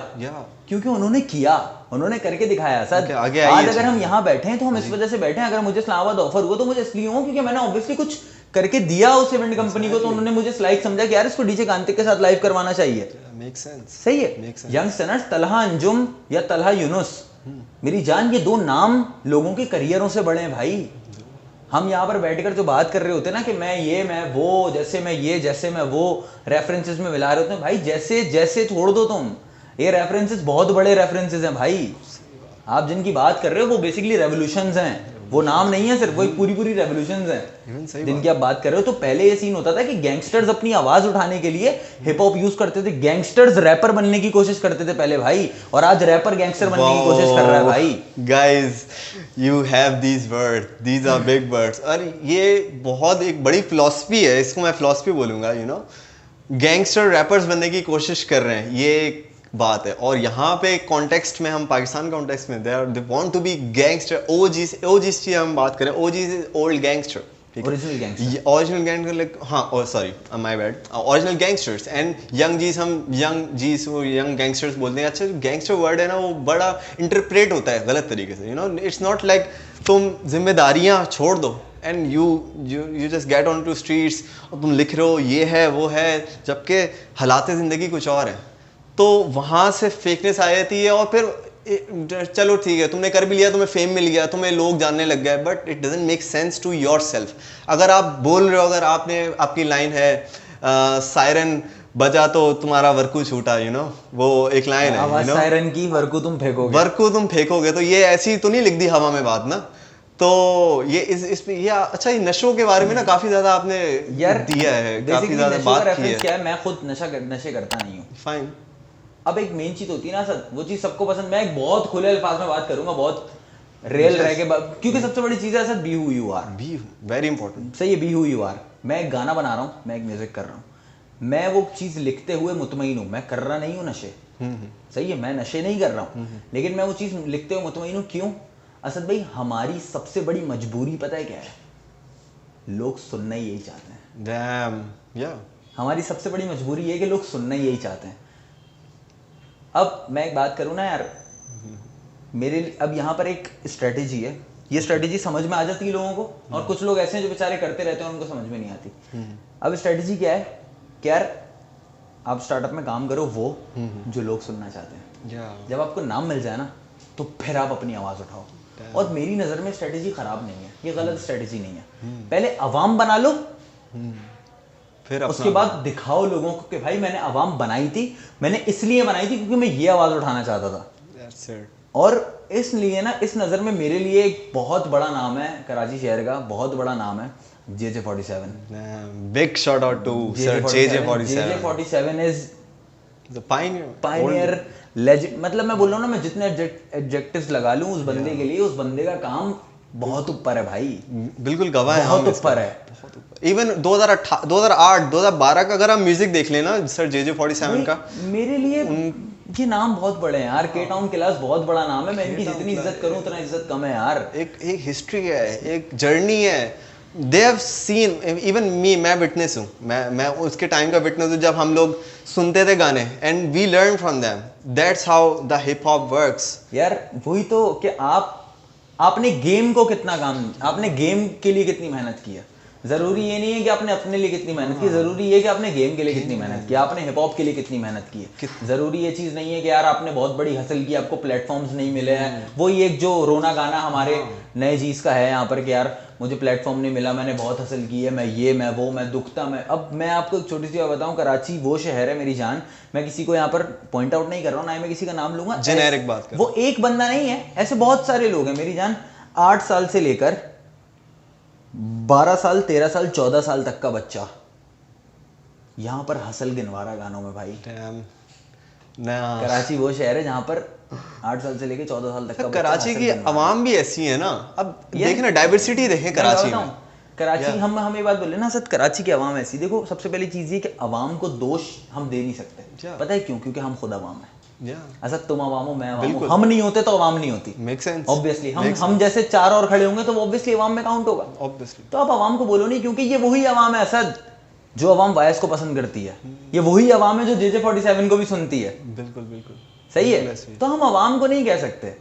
क्योंकि उन्होंने किया, उन्होंने करके दिखाया। सर आज अगर हम यहाँ बैठे हैं तो हम इस वजह से बैठे हैं। अगर मुझे इस्लामाबाद ऑफर हुआ तो मुझे इसलिए हुआ क्योंकि मैंने ऑब्वियसली कुछ करके दिया उस इवेंट कंपनी को, तो उन्होंने मुझे लाइक समझा कि यार इसको डीजे कांतिक के साथ लाइव करवाना चाहिए। Make sense. सही है। यंगस्टर्स तलहा अंजुम या तलहा यूनुस, मेरी जान, ये दो नाम लोगों के करियरों से बड़े हैं भाई। हम यहाँ पर बैठकर जो बात कर रहे होते हैं ना कि मैं ये मैं वो, जैसे मैं ये जैसे मैं वो, रेफरेंसेस में मिला रहे होते हैं भाई। जैसे जैसे छोड़ दो तुम, ये रेफरेंसेस बहुत बड़े रेफरेंसेस हैं भाई। आप जिनकी बात कर रहे हो वो बेसिकली रेवोल्यूशंस हैं, वो नाम नहीं है सिर्फ, वो पूरी रेवोल्यूशंस हैं जिनकी आप बात कर रहे हो। तो पहले ये सीन होता था कि गैंगस्टर्स अपनी आवाज उठाने के लिए हिप हॉप यूज करते थे, गैंगस्टर्स रैपर बनने की कोशिश करते थे पहले भाई, और आज रैपर गैंगस्टर बनने की कोशिश कर रहा है भाई। Guys you have these words, these are big words. और ये बहुत एक बड़ी फिलॉसफी है, इसको मैं फिलॉसफी बोलूंगा। यू नो, गैंगस्टर रैपर्स बनने की कोशिश कर रहे हैं, ये बात है। और यहाँ पे कॉन्टेक्स्ट में, हम पाकिस्तान कॉन्टेक्स्ट में, they want to be gangster. OGs की हम बात करें, OGs is old gangster, original gangster, original gangster, like, हाँ, sorry my bad, original gangsters. And young Gs, हम यंग गैंगस्टर्स बोलते हैं। अच्छा, गैंगस्टर वर्ड है ना, वो बड़ा इंटरप्रेट होता है गलत तरीके से। You know, it's not like तुम जिम्मेदारियाँ छोड़ दो and you just get on to streets और तुम लिख रहे हो ये है वो है, जबकि हालात ज़िंदगी कुछ और है। तो वहाँ से फेकनेस आ जाती है, और फिर चलो ठीक है, तुमने कर भी लिया, तुम्हें फेम मिल गया, तुम्हें लोग जानने लग गए, but it doesn't make sense to yourself. अगर आप बोल रहे हो, अगर आपकी लाइन है सायरन बजा तो तुम्हारा वर्कू छूटा, यू नो, वो एक लाइन है, आवाज सायरन की, वर्कू तुम फेंकोगे, तो ये ऐसी तो नहीं लिख दी हवा में बात ना। तो ये ये अच्छा, ये नशों के बारे में ना काफी ज्यादा आपने यार दिया है, काफी ज्यादा बात की है। क्या है, मैं खुद नशे करता नहीं हूँ। फाइन। अब एक मेन चीज होती है ना सर, वो चीज सबको पसंद, मैं एक बहुत खुले अल्फाज में बात करूंगा, बहुत रियल रह के, क्योंकि सबसे बड़ी चीज है sir, be who you are, be very important. सही है, बी हू यू आर। मैं एक गाना बना रहा हूँ, मैं एक म्यूजिक कर रहा हूँ, मैं वो चीज लिखते हुए मुतमईन हूँ, मैं कर रहा नहीं हूँ नशे, सही है, मैं नशे नहीं कर रहा हूँ, लेकिन मैं वो चीज लिखते हुए मुतमईन हूँ। क्यों असद भाई? हमारी सबसे बड़ी मजबूरी पता है क्या है? लोग सुनना ही यही चाहते हैं। डैम, या हमारी सबसे बड़ी मजबूरी ये है कि लोग सुनना ही यही चाहते हैं। अब मैं एक बात करूं ना यार, मेरे अब यहाँ पर एक स्ट्रेटेजी है, ये स्ट्रेटेजी समझ में आ जाती है लोगों को, और कुछ लोग ऐसे हैं जो बेचारे करते रहते हैं, उनको समझ में नहीं आती। अब स्ट्रेटेजी क्या है कि यार आप स्टार्टअप में काम करो वो जो लोग सुनना चाहते हैं। जब आपको नाम मिल जाए ना, तो फिर आप अपनी आवाज़ उठाओ। और मेरी नज़र में स्ट्रेटेजी खराब नहीं है, ये गलत स्ट्रेटेजी नहीं है। पहले अवाम बना लो, फिर उसके बाद दिखाओ लोगों को कि भाई मैंने अवाम बनाई थी, मैंने इसलिए बनाई थी क्योंकि मैं ये आवाज़ उठाना चाहता था। और इसलिए ना, इस नज़र में मेरे लिए एक बहुत बड़ा नाम है कराची शहर का, बहुत बड़ा नाम है JJ47। Big shout out to sir JJ47। JJ47 is the pioneer legend. मतलब मैं बोल रहा हूँ ना, मैं जितने एडजेक्टिव्स लगा लूँ उस बंदे के लिए, उस बंदे का काम बहुत ऊपर है भाई, बिल्कुल गवाह है, बहुत ऊपर है। इवन 2008 2012 का अगर हम म्यूजिक देख लेना सर JJ47 का, मेरे लिए ये नाम बहुत बड़े हैं यार। के टाउन क्लास बहुत बड़ा नाम है, मैं इनकी जितनी इज्जत करूं उतना इज्जत कम है यार। एक हिस्ट्री है, एक जर्नी है। दे हैव सीन, इवन मी, मैं विटनेस हूँ, मैं उसके टाइम का विटनेस हूँ जब हम लोग सुनते थे गाने, and we learn from them. That's how the hip hop works यार। वही तो कि आपने गेम को कितना काम, आपने गेम के लिए कितनी मेहनत की है। जरूरी ये नहीं है कि आपने अपने लिए कितनी मेहनत की, जरूरी ये कि आपने गेम के लिए कितनी मेहनत की, आपने हिप हॉप के लिए कितनी मेहनत की है। जरूरी ये चीज नहीं है कि यार आपने बहुत बड़ी हसल की, आपको प्लेटफॉर्म्स नहीं मिले हैं। वही एक जो रोना गाना हमारे नए जीस का है यहाँ पर कि यार मुझे प्लेटफॉर्म नहीं मिला, मैंने बहुत हासिल की है, मैं वो मैं दुखता मैं। अब मैं आपको एक छोटी सी बात बताऊं, कराची वो शहर है मेरी जान, मैं किसी को यहाँ पर पॉइंट आउट नहीं कर रहा हूँ, ना ही मैं किसी का नाम लूंगा, जेनेरिक बात कर, वो एक बंदा नहीं है, ऐसे बहुत सारे लोग हैं मेरी जान। 8 साल से लेकर 12 साल 13 साल 14 साल तक का बच्चा यहाँ पर हसल गिनवा रहा गानों में भाई। कराची वो शहर है जहाँ पर 8 साल से लेकर 14 साल तक का कराची की आवाम भी ऐसी है ना। अब देखना डाइवर्सिटी देखें कराची में, कराची हम ये बात बोले ना सर, कराची की आवाम ऐसी, देखो सबसे पहली चीज ये कि आवाम को दोष हम दे नहीं सकते। पता है क्यों? क्योंकि हम खुद आवाम है। ऐसा तुम आवाम हो, मैं आवाम हूं, हम नहीं होते तो आवाम नहीं होती। Make sense. ऑब्वियसली हम जैसे 4 और खड़े होंगे तो वो ऑब्वियसली आवाम में काउंट होगा। ऑब्वियसली। तो आप आवाम को बोलो नहीं, क्योंकि ये वही आवाम है असद जो आवाम वायस को पसंद करती है, ये वही आवाम है जो JJ47 को भी सुनती है। बिल्कुल बिल्कुल सही है। तो हम आवाम को नहीं कह सकते,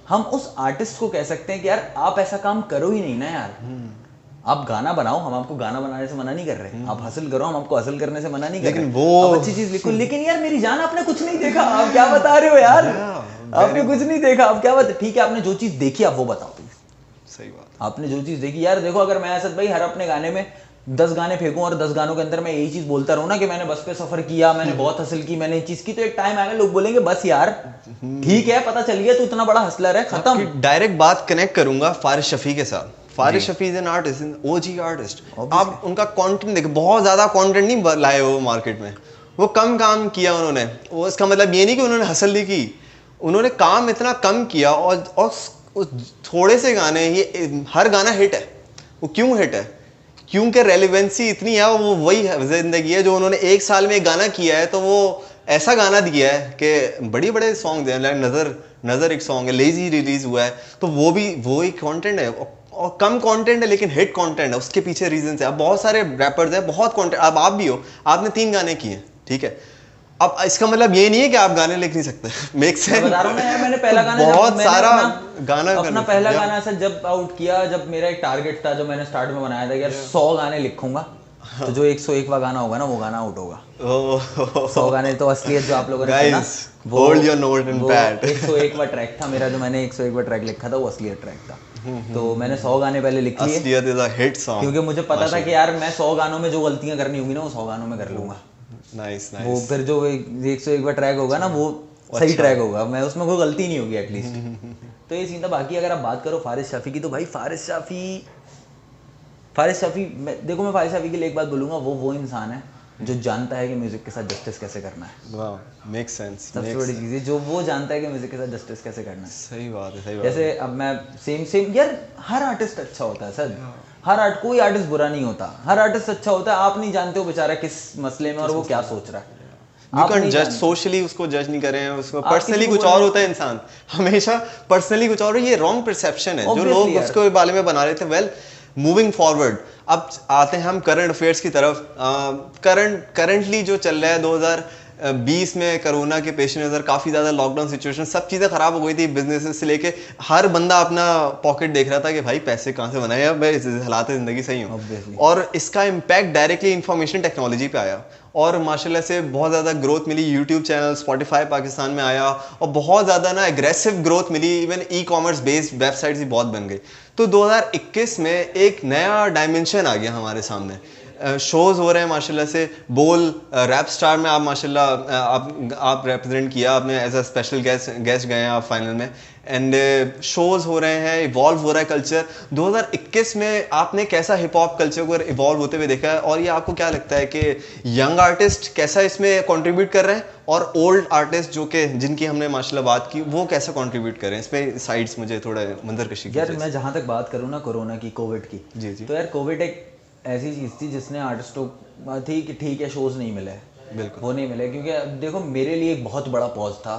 हम उस आर्टिस्ट को कह सकते हैं कि यार आप ऐसा काम करो ही नहीं ना यार। आप गाना बनाओ, हम आपको गाना बनाने से मना नहीं कर रहे, आप हासिल करो, हम आपको हासिल करने से मना नहीं कर रहे, वो आप अच्छी चीज लिखो। लेकिन यार मेरी जान, आपने कुछ नहीं देखा, आप क्या बता रहे हो यार? आपने कुछ नहीं देखा, आप क्या बता? ठीक है, आपने जो चीज देखी आप वो बताओ। सही बात। आपने जो चीज देखी यार, देखो अगर मैं असद भाई हर अपने गाने में 10 गाने फेंकूं और 10 गानों के अंदर मैं यही चीज बोलता रहूं ना कि मैंने बस पे सफर किया, मैंने बहुत हासिल की, मैंने ये चीज की, तो एक टाइम आएगा लोग बोलेंगे बस यार ठीक है, पता चल गया तू इतना बड़ा हसलर है, खत्म। डायरेक्ट बात कनेक्ट करूंगा फारिस शफी के साथ। Faris Shafi is an artist, an OG artist. आप उनका कंटेंट देखो, बहुत ज्यादा कंटेंट नहीं लाए वो मार्केट में, वो कम काम किया उन्होंने। वो इसका मतलब ये नहीं कि उन्होंने हसल नहीं की, उन्होंने काम इतना कम किया और थोड़े से गाने, ये हर गाना हिट है। वो क्यों हिट है? क्योंकि रेलिवेंसी इतनी है, वो वही जिंदगी है जो उन्होंने एक साल में एक गाना किया है, तो वो ऐसा गाना दिया है कि बड़े बड़े सॉन्ग हैं। नजर एक सॉन्ग है, लेजी रिलीज हुआ है, तो वो भी वही कंटेंट है, और कम कंटेंट है लेकिन हिट कंटेंट है। उसके पीछे रीजन है। अब बहुत सारे रैपर्स हैं, बहुत कंटेंट। अब आप भी हो, आपने 3 गाने किए, ठीक है। अब इसका मतलब ये नहीं है कि आप गाने लिख नहीं सकते। Make sense. बता रहा हूं ना यार, मैंने पहला गाना बहुत सारा गाना अपना पहला गाना सर जब आउट किया, जब मेरा एक टारगेट था जो मैंने स्टार्ट में बनाया था कि यार 100 गाने लिखूंगा, तो जो 101वां गाना होगा ना वो गाना आउट होगा। 100 गाने तो असलियत जो आप लोगों ने सुना, वो hold your note and pad, 101वां ट्रैक था मेरा, जो मैंने 101वां ट्रैक लिखा था वो असलियत ट्रैक था। तो मैंने 100 गाने पहले लिख लिए, असलियत इज अ हिट सॉन्ग, क्योंकि मुझे पता था कि यार मैं 100 गानों में जो गलतियां करनी होंगी ना वो 100 गानों में कर लूंगा। Nice nice. वो फिर जो 101वां ट्रैक होगा ना वो सही ट्रैक होगा, मैं उसमें कोई गलती नहीं होगी एटलीस्ट। तो ये सीन था। बाकी अगर आप बात करो फारिस शफी की, तो भाई फारिस शफी देखो मैं फारिस शफी के लिए एक बात बोलूंगा, वो इंसान है जो जानता है कि म्यूजिक के साथ जस्टिस कैसे करना है। वाह, मेक सेंस। सबसे बड़ी चीज़ है जो वो जानता है कि म्यूजिक के साथ जस्टिस कैसे करना है। सही बात है, सही बात। जैसे अब मैं सेम यार, हर आर्टिस्ट अच्छा होता है सर, कोई आर्टिस्ट बुरा नहीं होता, हर आर्टिस्ट अच्छा होता है। आप नहीं जानते हो बेचारा किस मसले में और वो क्या सोच रहा है। You can't judge सोशली, उसको जज नहीं करें, उसको पर्सनली कुछ और होता है। इंसान हमेशा पर्सनली कुछ और, ये रॉन्ग परसेप्शन है जो लोग उसके बारे में बना रहे थे। वेल, मूविंग फॉरवर्ड, अब आते हैं हम करंट अफेयर्स की तरफ। करंटली जो चल रहा है 2020 में कोरोना के पेश नज़र काफ़ी ज़्यादा लॉकडाउन सिचुएशन, सब चीज़ें ख़राब हो गई थी। बिजनेस से लेके हर बंदा अपना पॉकेट देख रहा था कि भाई पैसे कहाँ से बनाए, अब मैं इस हालात ज़िंदगी सही हूँ। और इसका इम्पैक्ट डायरेक्टली इंफॉर्मेशन टेक्नोलॉजी पे आया और माशाल्लाह से बहुत ज़्यादा ग्रोथ मिली। यूट्यूब चैनल, स्पॉटिफाई पाकिस्तान में आया और बहुत ज़्यादा ना एग्रेसिव ग्रोथ मिली। इवन ई-कॉमर्स बेस्ड वेबसाइट्स भी बहुत बन गई। तो 2021 में एक नया डायमेंशन आ गया हमारे सामने। शोज़ हो रहे हैं माशाल्लाह से। बोल रैप स्टार में आप माशाल्लाह आप रिप्रेजेंट किया, आपने एज अ स्पेशल गेस्ट गए हैं आप फाइनल में। एंड शोज़ हो रहे हैं, इवॉल्व हो रहा है कल्चर। 2021 में आपने कैसा हिप हॉप कल्चर को इवॉल्व होते हुए देखा है, और ये आपको क्या लगता है कि यंग आर्टिस्ट कैसा इसमें कंट्रीब्यूट कर रहे हैं और ओल्ड आर्टिस्ट जो कि जिनकी हमने माशाल्लाह बात की वो कैसा कंट्रीब्यूट कर रहे हैं? इसमें साइड्स मुझे थोड़ा मंजर कशी। यार मैं जहाँ तक बात करूँ ना कोरोना की, कोविड की, जी जी, तो यार कोविड एक ऐसी चीज़ थी जिसने आर्टिस्टों थी कि ठीक है शोज़ नहीं मिले, बिल्कुल वो नहीं मिले। क्योंकि देखो मेरे लिए एक बहुत बड़ा पॉज था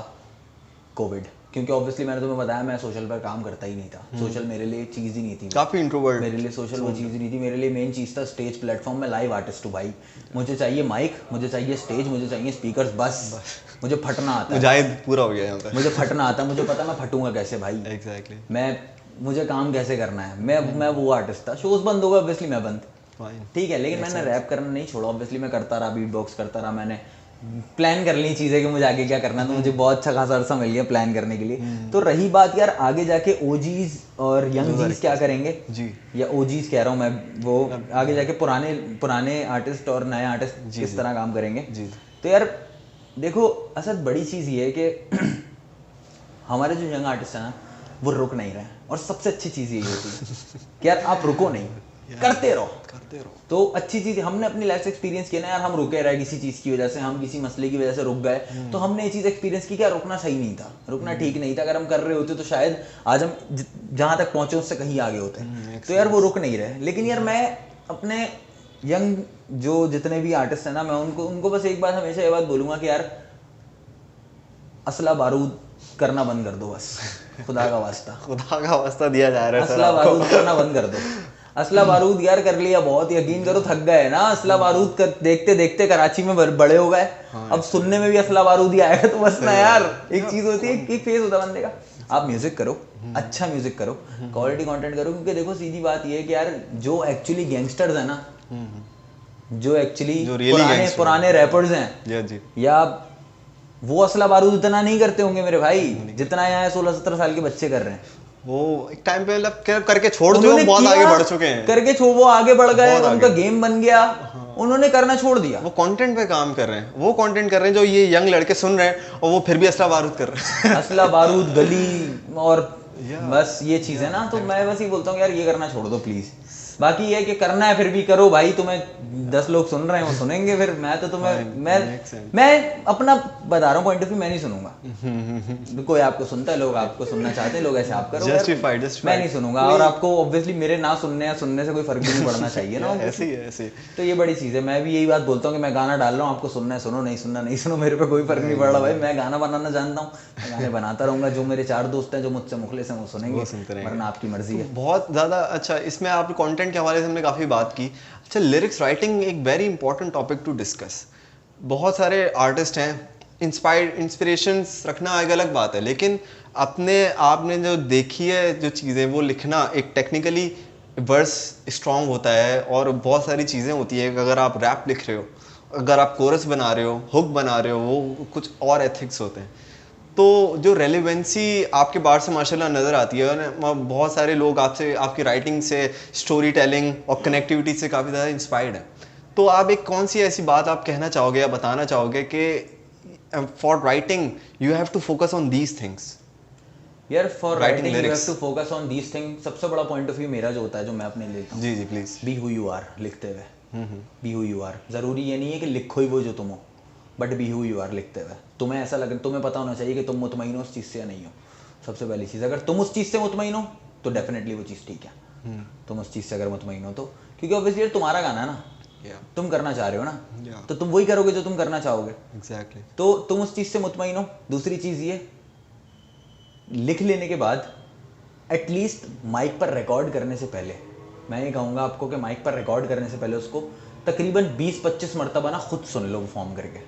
कोविड, क्योंकि ऑब्वियसली मैंने तुम्हें बताया मैं सोशल पर काम करता ही नहीं था। सोशल मेरे लिए चीज़ ही नहीं थी, काफ़ी इंट्रोवर्ट। मेरे लिए सोशल वो चीज़ ही नहीं थी। मेरे लिए मेन चीज़ था स्टेज प्लेटफॉर्म में लाइव आर्टिस्ट हूँ भाई। मुझे चाहिए माइक, मुझे चाहिए स्टेज, मुझे चाहिए स्पीकर्स, बस मुझे फटना आता है। मुजाहिद पूरा हो गया यहाँ पे। मुझे फटना आता है, मुझे पता मैं फटूंगा कैसे भाई। एग्जैक्टली। मुझे काम कैसे करना है। मैं वो आर्टिस्ट था। शोज़ बंद होगा ऑब्वियसली मैं बंद, ठीक है, लेकिन मैंने रैप करना नहीं छोड़ा। ऑब्वियसली मैं करता रहा, बीट बॉक्स करता रहा, मैंने प्लान कर ली चीज़ें कि मुझे आगे क्या करना है, तो मुझे बहुत अच्छा खासा अरसा मिल गया प्लान करने के लिए। तो रही बात यार आगे जाके ओजीज और यंग जीज क्या करेंगे जी, या ओजीज कह रहा हूँ मैं, वो आगे जाके पुराने आर्टिस्ट और नए आर्टिस्ट किस तरह काम करेंगे जी। तो यार देखो असद बड़ी चीज़ ये है कि हमारे जो यंग आर्टिस्ट है ना वो रुक नहीं रहे हैं, और सबसे अच्छी चीज़ यही होती है कि यार आप रुको नहीं, करते रहो। तो अच्छी चीज़ हमने अपनी लाइफ से एक्सपीरियंस किया ना यार, हम रुके रहे किसी चीज़ की वजह से, हम किसी मसले की वजह से रुक गए, तो हमने ये चीज़ एक्सपीरियंस की, क्या रुकना सही नहीं था, रुकना ठीक नहीं था। अगर हम कर रहे होते तो शायद आज हम जहाँ तक पहुँचे उससे कहीं आगे होते। तो यार वो रुक नहीं रहे। लेकिन यार मैं अपने यंग जो जितने भी आर्टिस्ट हैं ना, मैं उनको बस एक बात हमेशा ये बात बोलूँगा कि यार असला बारूद करना बंद कर दो बस, खुदा का वास्ता दिया जा रहा है। असला बारूद करना बंद कर दो। असला बारूद यार कर लिया बहुत, यकीन करो थक गए ना असला बारूद कर देखते देखते, कराची में बड़े हो गए। अब सुनने में भी असला बारूद ही आएगा तो बस ना यार, एक चीज होती है, एक फेज होता है बंदे का। आप म्यूजिक करो, अच्छा म्यूजिक करो, क्वालिटी कंटेंट करो, क्योंकि देखो सीधी बात ये है कि यार जो एक्चुअली गैंगस्टर्स है ना, जो एक्चुअली पुराने रैपर्स हैं या वो असला बारूद इतना नहीं करते होंगे मेरे भाई, जितना यहाँ 16-17 साल के बच्चे कर रहे हैं। वो एक टाइम पे मतलब करके छोड़ दो, बहुत आगे बढ़ चुके हैं, करके वो आगे बढ़ गए, उनका गेम बन गया, उन्होंने करना छोड़ दिया। वो कंटेंट पे काम कर रहे हैं, वो कंटेंट कर रहे हैं जो ये यंग लड़के सुन रहे हैं, और वो फिर भी असला बारूद कर रहे हैं। असला बारूद गली और बस ये चीज है ना। तो मैं बस ये बोलता हूँ यार ये करना छोड़ दो प्लीज। बाकी ये कि करना है फिर भी करो भाई, तुम्हें 10 लोग सुन रहे हैं वो सुनेंगे, फिर मैं तो तुम्हें मैं अपना बता रहा हूँ पॉइंट ऑफ व्यू, मैं नहीं सुनूंगा। कोई आपको सुनता है, लोग आपको सुनना चाहते हैं, लोग ऐसे आप करो, मैं नहीं सुनूंगा। और आपको ऑब्वियसली मेरे ना सुनने या सुनने से कोई फर्क भी नहीं पड़ना चाहिए ना। ऐसे तो ये बड़ी चीज़ है। मैं भी यही बात बोलता हूँ कि मैं गाना डाल रहा हूँ, आपको सुनना है सुनो, नहीं सुनना नहीं सुनो, मेरे पे कोई फर्क नहीं पड़ रहा भाई। मैं गाना बनाना जानता हूँ, मैं गाने बनाता रहूँगा। जो मेरे 4 दोस्त हैं जो मुझसे मुखलिस हैं वो सुनेंगे, वरना आपकी मर्जी है। बहुत ज़्यादा अच्छा। इसमें आप कंटेंट के हवाले से हमने काफ़ी बात की। अच्छा, लिरिक्स राइटिंग एक very important topic to discuss. बहुत सारे आर्टिस्ट हैं, इंस्पिरेशंस रखना एक अलग बात है, लेकिन अपने आपने जो देखी है जो चीज़ें वो लिखना, एक टेक्निकली वर्स स्ट्रॉन्ग होता है और बहुत सारी चीज़ें होती है। अगर आप रैप लिख रहे हो, अगर आप कोरस बना रहे हो, हुक बना रहे हो, वो कुछ और एथिक्स होते हैं। तो जो रेलेवेंसी आपके बार से माशाल्लाह नज़र आती है, बहुत सारे लोग आपसे, आपकी राइटिंग से, स्टोरी टेलिंग और कनेक्टिविटी से काफ़ी ज़्यादा इंस्पायर्ड है। तो आप एक कौन सी ऐसी बात आप कहना चाहोगे या बताना चाहोगे कि for writing you have to focus on these things? यार for writing you have to focus on these things. सबसे बड़ा पॉइंट ऑफ व्यू मेरा जो होता है, जो मैं अपने लेता हूँ, जी please, be who you are लिखते हुए। बी हु यू आर, ज़रूरी ये नहीं है कि लिखो ही वो जो तुम हो, but be who you are लिखते हुए तुम्हें ऐसा लगे, तुम्हें पता होना चाहिए कि तुम मुतमईन हो उस चीज़ से या नहीं हो। सबसे पहली चीज़, अगर तुम उस चीज़ से मुतमईन हो तो डेफिनेटली वो चीज़ ठीक है। तुम उस चीज़ से अगर मुतमईन हो तो, क्योंकि ऑब्वियसली तुम्हारा गाना है ना, तुम करना चाह रहे हो ना, तो तुम वही करोगे जो तुम करना चाहोगे। एग्जैक्टली। तो तुम उस चीज़ से मुतमईन हो। दूसरी चीज़ ये, लिख लेने के बाद एटलीस्ट माइक पर रिकॉर्ड करने से पहले, मैं ये कहूँगा आपको कि माइक पर रिकॉर्ड करने से पहले उसको तकरीबन 20-25 मरतबा ना खुद सुन लो फॉर्म करके,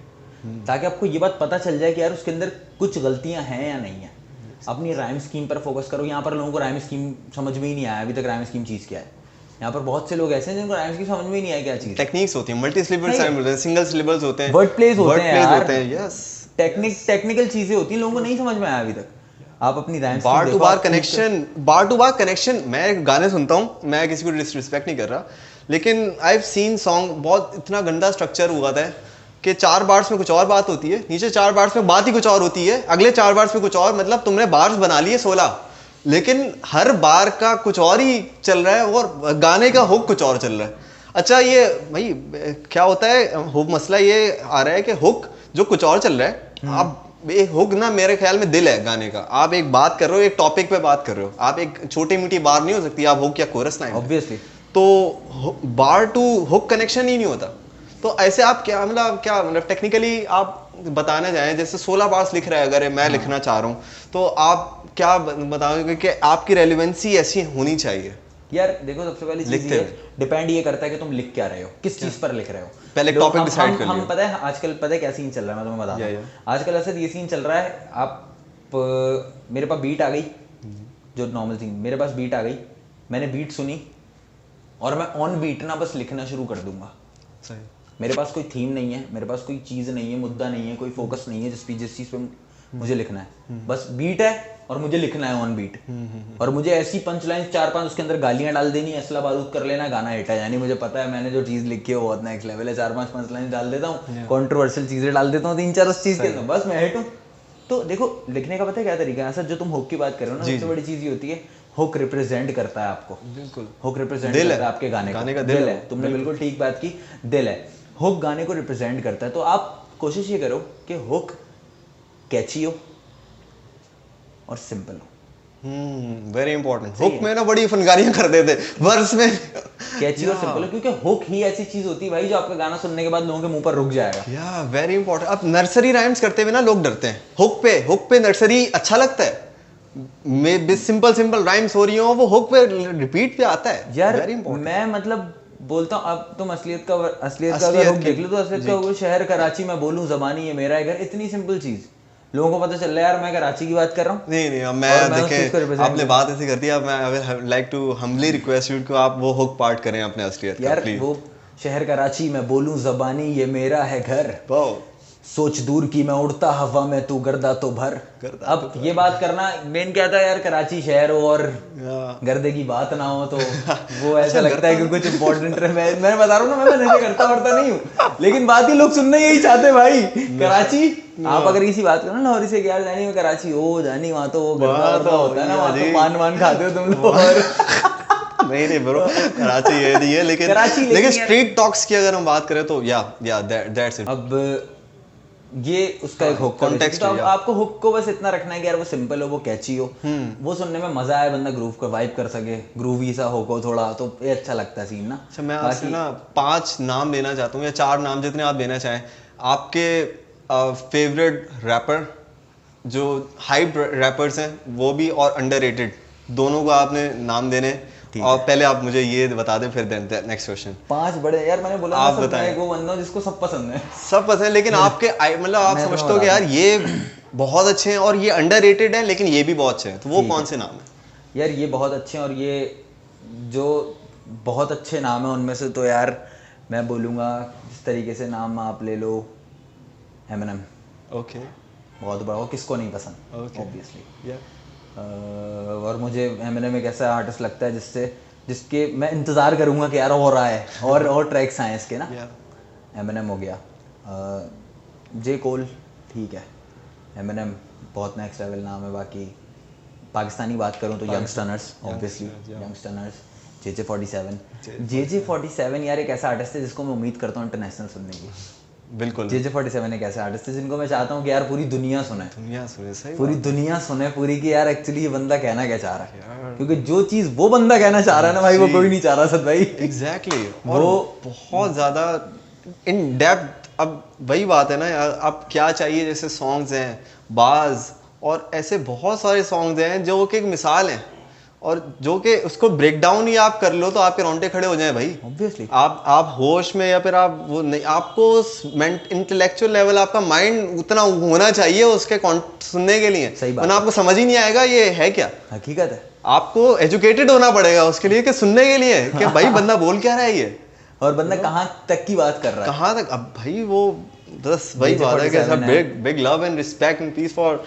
ताकि आपको ये बात पता चल जाए कि यार उसके अंदर कुछ गलतियां हैं या नहीं है। अपनी राइम स्कीम पर फोकस करो। यहाँ पर लोगों को राइम स्कीम समझ में ही नहीं आया अभी तक, राइम स्कीम चीज़ क्या है। यहाँ पर बहुत से लोग ऐसे हैं जिनको राइम स्कीम समझ में ही नहीं आया क्या चीज़। टेक्निक्स होती हैं, मल्टी सिलेबल, सिंगल सिलेबल्स होते हैं, वर्ड प्लेस होते हैं यार, यस, टेक्निकल चीज़ें होती हैं, लोगों को नहीं समझ में आया अभी तक। आप अपनी rhyme bar to bar connection, मैं गाने सुनता हूँ, मैं किसी को डिसरिस्पेक्ट नहीं कर रहा, लेकिन आई हैव सीन सॉन्ग बहुत इतना गंदा स्ट्रक्चर हुआ था कि 4 बार्स में कुछ और बात होती है, नीचे 4 बार्स में बात ही कुछ और होती है, अगले 4 बार्स में कुछ और, मतलब तुमने बार्स बना लिए 16, लेकिन हर बार का कुछ और ही चल रहा है और गाने का हुक कुछ और चल रहा है। अच्छा, ये भाई क्या होता है, हुक मसला ये आ रहा है कि हुक जो कुछ और चल रहा है, आप एक हुक ना मेरे ख्याल में दिल है गाने का। आप एक बात कर रहे हो, एक टॉपिक पे बात कर रहे हो, आप एक छोटी मीठी बार नहीं हो सकती, आप हुक या कोरस लाइन ऑब्वियसली। तो बार टू हुक कनेक्शन ही नहीं होता। तो ऐसे आप क्या मतलब टेक्निकली आप बताना चाहें, जैसे 16 बार्स लिख रहा है अगर मैं लिखना चाह रहा हूँ, तो आप क्या बताओगे कि आपकी रेलेवेंसी ऐसी होनी चाहिए? यार देखो, सबसे पहली चीज ये डिपेंड ये करता है कि तुम लिख क्या रहे हो, किस चीज पर लिख रहे हो। पहले टॉपिक डिसाइड कर लो। हम पता है आजकल पता है क्या सीन चल रहा है, मैं तुम्हें बताता हूँ। आजकल ऐसा ये सीन चल रहा है, आप मेरे पास बीट आ गई, जो नॉर्मल सीन, मेरे पास बीट आ गई, मैंने बीट सुनी और मैं ऑन बीट ना बस लिखना शुरू कर दूंगा। मेरे पास कोई थीम नहीं है, मेरे पास कोई चीज़ नहीं है, मुद्दा नहीं है, कोई फोकस नहीं है जिस चीज़ पे मुझे लिखना है, बस बीट है और मुझे लिखना है ऑन बीट, और मुझे ऐसी पंच लाइन 4-5 उसके अंदर गालियां डाल देनी, असला बारूद कर लेना, गाना हिट है। यानी मुझे पता है मैंने जो चीज़ लिखी है वो बहुत नेक्स्ट लेवल है, 4-5 पंच लाइन डाल देता हूँ, कॉन्ट्रोवर्शियल चीज़ें डाल देता हूँ 3-4 उस चीज़ के अंदर, बस मैं हिट हूँ। तो देखो लिखने का पता है क्या तरीका है सर, जो तुम हुक की बात कर रहे हो ना, सबसे बड़ी चीज़ ये होती है हुक रिप्रेजेंट करता है आपको। बिल्कुल, हुक रिप्रेजेंट करता है आपके गाने का दिल है। तुमने बिल्कुल ठीक बात की, दिल है, हुक गाने को रिप्रेजेंट करता है। तो आप कोशिश ये करो कि हुक कैची हो और सिंपल हो। Very important. हुक में ना बड़ी फनकारियां कर देते वर्स में, कैची और सिंपल हो, क्योंकि हुक ही ऐसी चीज होती है भाई जो आपका गाना सुनने के बाद लोगों के मुंह पर रुक जाएगा। या वेरी इंपॉर्टेंट। अब नर्सरी राइम्स करते हुए ना लोग डरते हैं, हुक पे नर्सरी अच्छा लगता है, में सिंपल राइम्स हो रही हो, वो हुक पे रिपीट पे आता है यार। Very important. मैं मतलब बोलता हूँ, अब तुम असलियत का अगर हुक देख लो तो असलियत का हुक, शहर कराची मैं बोलूँ ज़बानी ये मेरा है घर, इतनी सिंपल चीज लोगों को पता चल रहा है यार मैं कराची की बात कर रहा हूँ। नहीं अब मैं देखें आपने बात ऐसी कर दी, अब मैं I like to humbly request you कि आप वो हुक पार्ट करें अपने असलियत यार का, वो शहर कराची मैं बोलूं ज़बानी ये मेरा है घर, सोच दूर की मैं उड़ता हवा में तू गर्दा तो भर। अब ये बात करना मेन क्या था यार, कराची शहर हो और गर्दे की बात ना हो तो वो ऐसा लगता है कि कुछ इंपॉर्टेंट है। मैं बता रहा हूँ ना, मैं नशे करता वरता नहीं हूँ, लेकिन बात ही लोग सुनना यही चाहते भाई। कराची आप अगर किसी बात करो ना लाहौरी से, यार जानी में कराची हो, जानी वहाँ तो वो गर्दा होता है ना, वहाँ तो पान वान खाते हो तुम लोग। नहीं ब्रो, कराची ये नहीं है, लेकिन स्ट्रीट टॉक्स की अगर हम बात करें तो या दैट्स इट। अब ये उसका एक हुक कॉन्टेक्स्ट, तो आपको हुक को बस इतना रखना है कि यार वो सिंपल हो, वो कैची हो, वो सुनने में मजा आए, बंदा ग्रूव को वाइब कर सके, ग्रूवी सा हुक हो थोड़ा, तो ये अच्छा लगता है सीन ना। अच्छा मैं आपसे ना 5 नाम लेना चाहता हूँ या 4 नाम जितने आप देना चाहें, आपके फेवरेट रैपर जो हाइप रैपर्स हैं वो भी और अंडररेटेड, दोनों को आपने नाम देने। और पहले आप मुझे ये बता दें फिर नेक्स्ट क्वेश्चन। 5 बड़े यार मैंने बोला आप बताएं। वो बंदा जिसको सब पसंद है, सब पसंद है, लेकिन आपके मतलब आप समझते हो कि यार ये बहुत अच्छे हैं और ये अंडररेटेड हैं लेकिन ये भी बहुत अच्छे हैं, तो वो कौन से नाम है? यार ये बहुत अच्छे हैं और ये जो बहुत अच्छे नाम है उनमें से तो यार मैं बोलूँगा जिस तरीके से नाम आप ले लो, एमिनेम। ओके, बहुत बड़ा, वो किसको नहीं पसंद ऑब्वियसली। और मुझे एमिनेम एक ऐसा आर्टिस्ट लगता है जिसके मैं इंतज़ार करूँगा कि यार और आए और ट्रैक्स आए इसके ना। एमिनेम हो गया, जे कोल ठीक है, एमिनेम बहुत नेक्स्ट लेवल नाम है। बाकी पाकिस्तानी बात करूँ तो यंगस्टर्स ऑब्वियसली, यंगस्टर्स, JJ47 यार एक ऐसा आर्टिस्ट है जिसको मैं उम्मीद करता हूँ इंटरनेशनल सुनने की। बिल्कुल, JJ47 एक ऐसा आर्टिस्ट है जिनको मैं चाहता हूँ कि यार पूरी दुनिया सुने, सही पूरी दुनिया सुने पूरी, कि यार एक्चुअली ये बंदा कहना क्या चाह रहा है, क्योंकि जो चीज़ वो बंदा कहना चाह रहा है ना भाई, वो कोई नहीं चाह रहा सद भाई। एग्जैक्टली, वो बहुत ज़्यादा इन डेप्थ। अब वही बात है ना यार, अब क्या चाहिए, जैसे सॉन्ग्स हैं बाज और ऐसे बहुत सारे सॉन्ग्स हैं जो कि एक मिसाल हैं, और जो कि उसको ब्रेक डाउन ही आप कर लो तो आपके रोंगटे खड़े हो जाएं भाई ऑब्वियसली। आप होश में या फिर आप वो नहीं, आपको इंटेलेक्चुअल लेवल आपका माइंड उतना होना चाहिए उसके सुनने के लिए, वरना आपको समझ ही नहीं आएगा ये है क्या। हकीकत है, आपको एजुकेटेड होना पड़ेगा उसके लिए कि सुनने के लिए कि भाई बंदा बोल क्या रहा है ये, और बंदा कहाँ तक की बात कर रहा है, कहाँ तक। अब भाई वो बस वही बात है कि sir big love and respect and peace for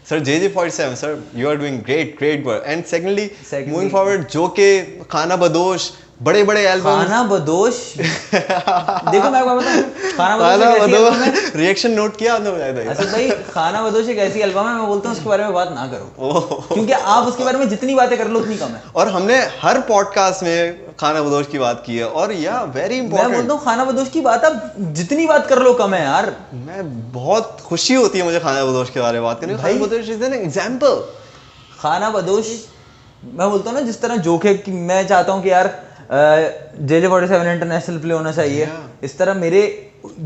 Sir, JJ47, sir, you are doing great work. And secondly, moving forward, जो के खाना बदोश, बड़े एल्बम। खाना बदोश देखो मैं आपको बताऊं, खाना बदोश रिएक्शन नोट किया आपने? अच्छा भाई, खाना बदोश एक ऐसी एल्बम है, मैं बोलता हूँ उसके बारे में बात ना करो, क्योंकि आप उसके बारे में जितनी बातें कर लो उतनी कम है। और हमने हर पॉडकास्ट में खाना बदोश की बात की है, और या वेरी इंपॉर्टेंट, मैं बोलता हूँ खाना बदोश की बात आप जितनी बात कर लो कम है यार। मैं बहुत खुशी होती है मुझे खाना बदोश के बारे में बात करने। खाना बदोश इज एन एग्जांपल। खाना बदोश मैं बोलता हूँ ना, जिस तरह जोखे कि मैं चाहता हूँ कि यार JJ47 इंटरनेशनल प्ले होना चाहिए, इस तरह मेरे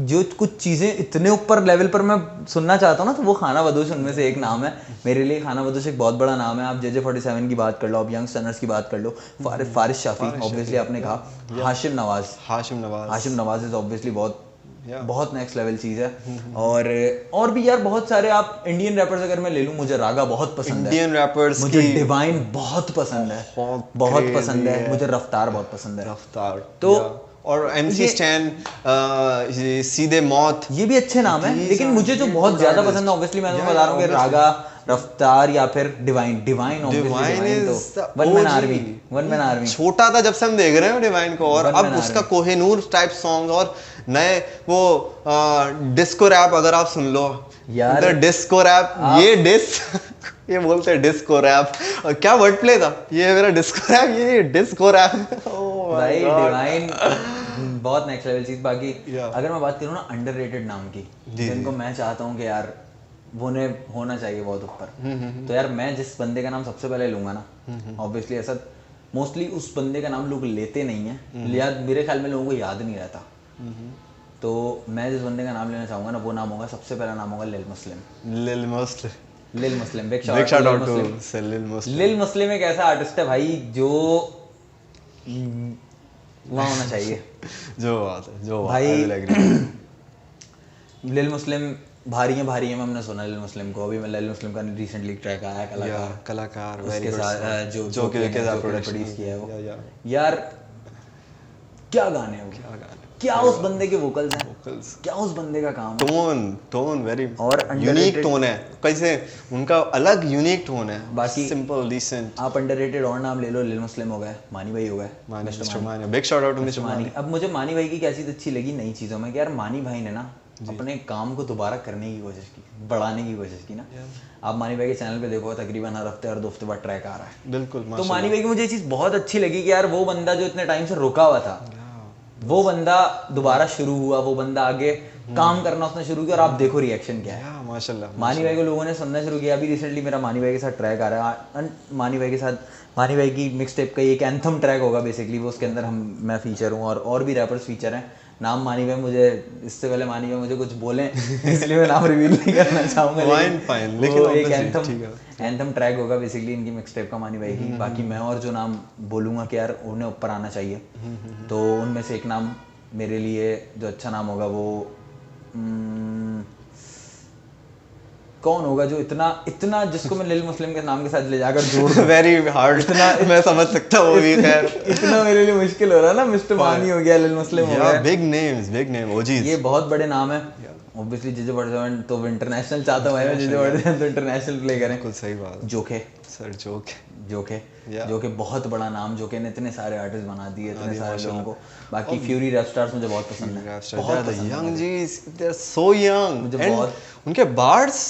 जो कुछ चीज़ें इतने ऊपर लेवल पर मैं सुनना चाहता हूँ ना, तो वो खाना बदोश उनमें से एक नाम है मेरे लिए। खाना बदोश एक बहुत बड़ा नाम है। आप JJ47 की बात कर लो, आप यंगस्टर्स की बात कर लो, फारिस शाफी ऑब्वियसली आपने कहा, हाशिम नवाज इज ऑब्वियसली बहुत नेक्स्ट लेवल चीज़ है। और भी यार बहुत सारे, आप इंडियन रैपर्स अगर मैं ले लूँ, मुझे रागा बहुत पसंद है, इंडियन रैपर्स मुझे डिवाइन बहुत पसंद है, बहुत पसंद है मुझे, रफ्तार बहुत पसंद है, रफ्तार। तो और MC स्टैन, सीधे मौत, ये भी अच्छे नाम है, लेकिन मुझे जो बहुत ज्यादा पसंद है ऑब्वियसली मैं तुम्हें बता रहा हूँ कि रागा, रफ्तार या फिर डिवाइन तो वन मैन आर्मी। छोटा था जब से हम देख रहे हैं डिवाइन को, और अब उसका कोहिनूर टाइप सॉन्ग और नए वो डिस्को रैप अगर आप सुन लो यार, डिस्को रैप, ये ये बोलते हैं डिस्को रैप, और क्या वर्ड प्ले था ये मेरा, डिस्को रैप, ये डिस्को रैप भाई डिवाइन बहुत नेक्स्ट लेवल चीज। बाकी अगर मैं बात करूँ ना अंडररेटेड नाम की, जिनको मैं चाहता हूँ कि यार वो ने होना चाहिए बहुत ऊपर, तो यार मैं जिस बंदे का नाम सबसे पहले लूंगा ना, ऑब्वियसली ऐसा मोस्टली उस बंदे का नाम लोग लेते नहीं है, या मेरे ख्याल में लोगों को याद नहीं रहता, तो मैं जिस बंदे का नाम लेना चाहूंगा ना, वो नाम होगा, सबसे पहला नाम होगा लिल मुस्लिम। बिग शाउट आउट टू लिल मुस्लिम। एक ऐसा आर्टिस्ट है भाई जो वहाँ होना चाहिए जो बात है, जो भाई लिल मुस्लिम भारी है, हमने सुना लिल मुस्लिम को, अभी मैं लिल मुस्लिम का रिसेंटली ट्रैक आया है कलाकार उसके साथ जो प्रोड्यूस किया है वो, यार क्या गाने हैं, क्या उस बंदे के वोकल्स हैं, क्या उस बंदे का काम है, टोन वेरी और यूनिक टोन है, कैसे उनका अलग यूनिक टोन है, बाकी सिंपल डिसेंट। आप अंडररेटेड और नाम ले लो, लिल मुस्लिम हो गए, मानी भाई हो गए, mister Maani, big shout out to mister Maani. अब मुझे मानी भाई की क्या चीज अच्छी लगी नई चीजों में कि यार मानी भाई ने ना अपने काम को दोबारा करने की कोशिश की, बढ़ाने की कोशिश की ना। आप मानी भाई के चैनल पे देखो, तकरीबन हर हफ्ते हर 2 हफ्ते बाद ट्रैक आ रहा है, बिल्कुल। तो मानी भाई की मुझे ये चीज बहुत अच्छी लगी कि यार वो बंदा जो इतने टाइम से रुका हुआ था, वो बंदा दोबारा शुरू हुआ, वो बंदा आगे काम करना उसने शुरू किया, और आप देखो रिएक्शन क्या है माशाल्लाह। मानी भाई को लोगों ने सुनना शुरू किया। अभी रिसेंटली मेरा मानी भाई के साथ ट्रैक आ रहा है, मानी भाई की मिक्स टेप का एक एंथम ट्रैक होगा बेसिकली, वो उसके अंदर मैं फीचर हूँ और भी रैपर्स फीचर हैं। नाम मानी भाई मुझे इससे पहले मानी भाई मुझे कुछ बोलें इसलिए मैं नाम रिवील नहीं करना चाहूँगा, लेकिन एक एंथम ट्रैक होगा बेसिकली इनकी मिक्स टेप का मानी भाई की। बाकी मैं और जो नाम बोलूँगा कि यार उन्हें ऊपर आना चाहिए, तो उनमें से एक नाम मेरे लिए जो अच्छा नाम होगा वो कौन होगा जो इतना जिसको मैं लिल मुस्लिम के नाम के साथ ले जाकर जोड़ वेरी हार्ड, इतना मैं समझ सकता हूँ, वो भी खैर इतना मेरे लिए मुश्किल हो रहा है ना। मिस्टर मानी हो गया, लिल मुस्लिम हो गया, बिग नेम ओजीज, ये बहुत बड़े नाम है। ऑब्वियसली जीजे वर्धमान तो इंटरनेशनल चाहता हूँ मैं, जीजे वर्धमान तो इंटरनेशनल प्ले करें। बिल्कुल सही बात। जोके बहुत बड़ा नाम, जोके ने इतने सारे आर्टिस्ट बना दिए, इतने सारे लोगों को। बाकी फ्यूरी रैप स्टार्स मुझे बहुत पसंद है, बहुत यंग जी, दे आर सो यंग, मुझे बहुत उनके बार्ड्स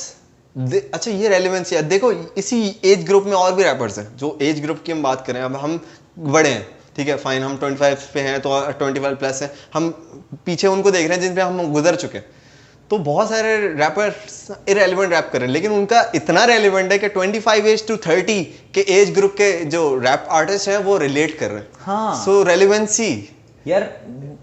अच्छा ये रेलेवेंसी है। देखो इसी एज ग्रुप में और भी रैपर्स हैं, जो एज ग्रुप की हम बात करें, अब हम बड़े हैं, ठीक है फाइन, हम 25 पे हैं तो 25 प्लस हैं, हम पीछे उनको देख रहे हैं जिन पे हम गुजर चुके हैं, तो बहुत सारे रैपर्स इरेलीवेंट रैप कर रहे हैं, लेकिन उनका इतना रेलिवेंट है कि 25 एज टू 30 के एज ग्रुप के जो रैप आर्टिस्ट हैं वो रिलेट कर रहे हैं। हाँ, सो रेलिवेंसी यार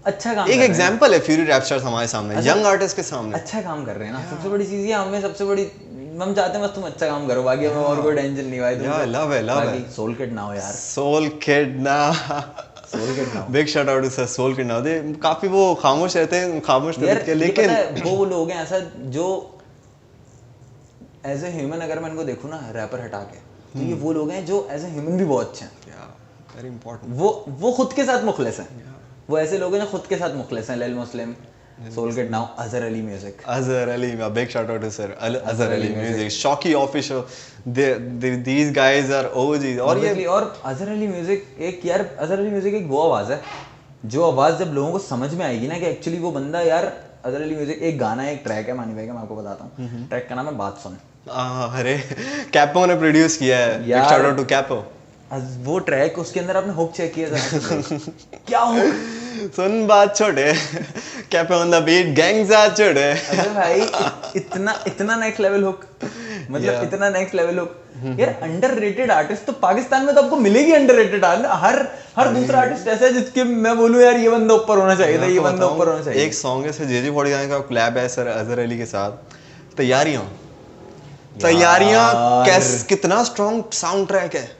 अच्छा काम एक एग्जांपल है फ्यूरी रैप स्टार्स हमारे सामने, यंग आर्टिस्ट के सामने अच्छा काम कर रहे हैं ना। सबसे बड़ी चीज ये हमें सबसे बड़ी हम चाहते हैं बस तुम अच्छा काम करो, बाकी हमें और कोई टेंशन नहीं भाई। यार लव है सोल किड ना हो यार, सोल किड ना big shout out to sir soul kid ना। दे काफी वो खामोश रहते हैं, खामोश तरीके के, लेकिन वो लोग हैं ऐसा जो एज ए ह्यूमन अगर मैं इनको देखूं ना रैपर हटा के, तो ये वो लोग हैं जो एज ए ह्यूमन भी बहुत अच्छे हैं, वेरी इंपॉर्टेंट। वो खुद के साथ मुखलिस हैं, वो ऐसे लोग हैं खुद के साथ मुखलिस हैं। Lil Muslim, soul kid now, Azhar Ali music, Azhar Ali, big shout out to sir Azhar Ali music, Shauki official, these guys are OGs। और ये और अजहर अली म्यूजिक एक यार, अजहर अली म्यूजिक एक वो आवाज है जो आवाज जब लोगों को समझ में आएगी ना कि एक्चुअली वो बंदा यार अजहर अली म्यूजिक। एक गाना है, एक ट्रैक है मानी भाई का, मैं आपको बताता हूँ, ट्रैक का नाम है बात सुन। अरे कैपो ने प्रोड्यूस किया है, big shout out to Capo. वो ट्रैक उसके अंदर आपने हुक चेक किया था क्या हुक, सुन बात छोड़े कैपे ऑन द बीट, गैंग साथ छोड़े। अरे भाई इतना नेक्स्ट लेवल हुक, मतलब इतना नेक्स्ट लेवल हुक यार। अंडररेटेड आर्टिस्ट तो पाकिस्तान में तो आपको मिलेगी, अंडररेटेड हर दूसरा आर्टिस्ट ऐसा है जिसके मैं बोलूं यार ये बंदा ऊपर होना चाहिए था, ये बंदा ऊपर होना चाहिए। एक सॉन्ग है सर जेजे 49 का कोलैब है सर अजहर अली के साथ, तैयारियां कितना स्ट्रॉन्ग साउंड ट्रैक है।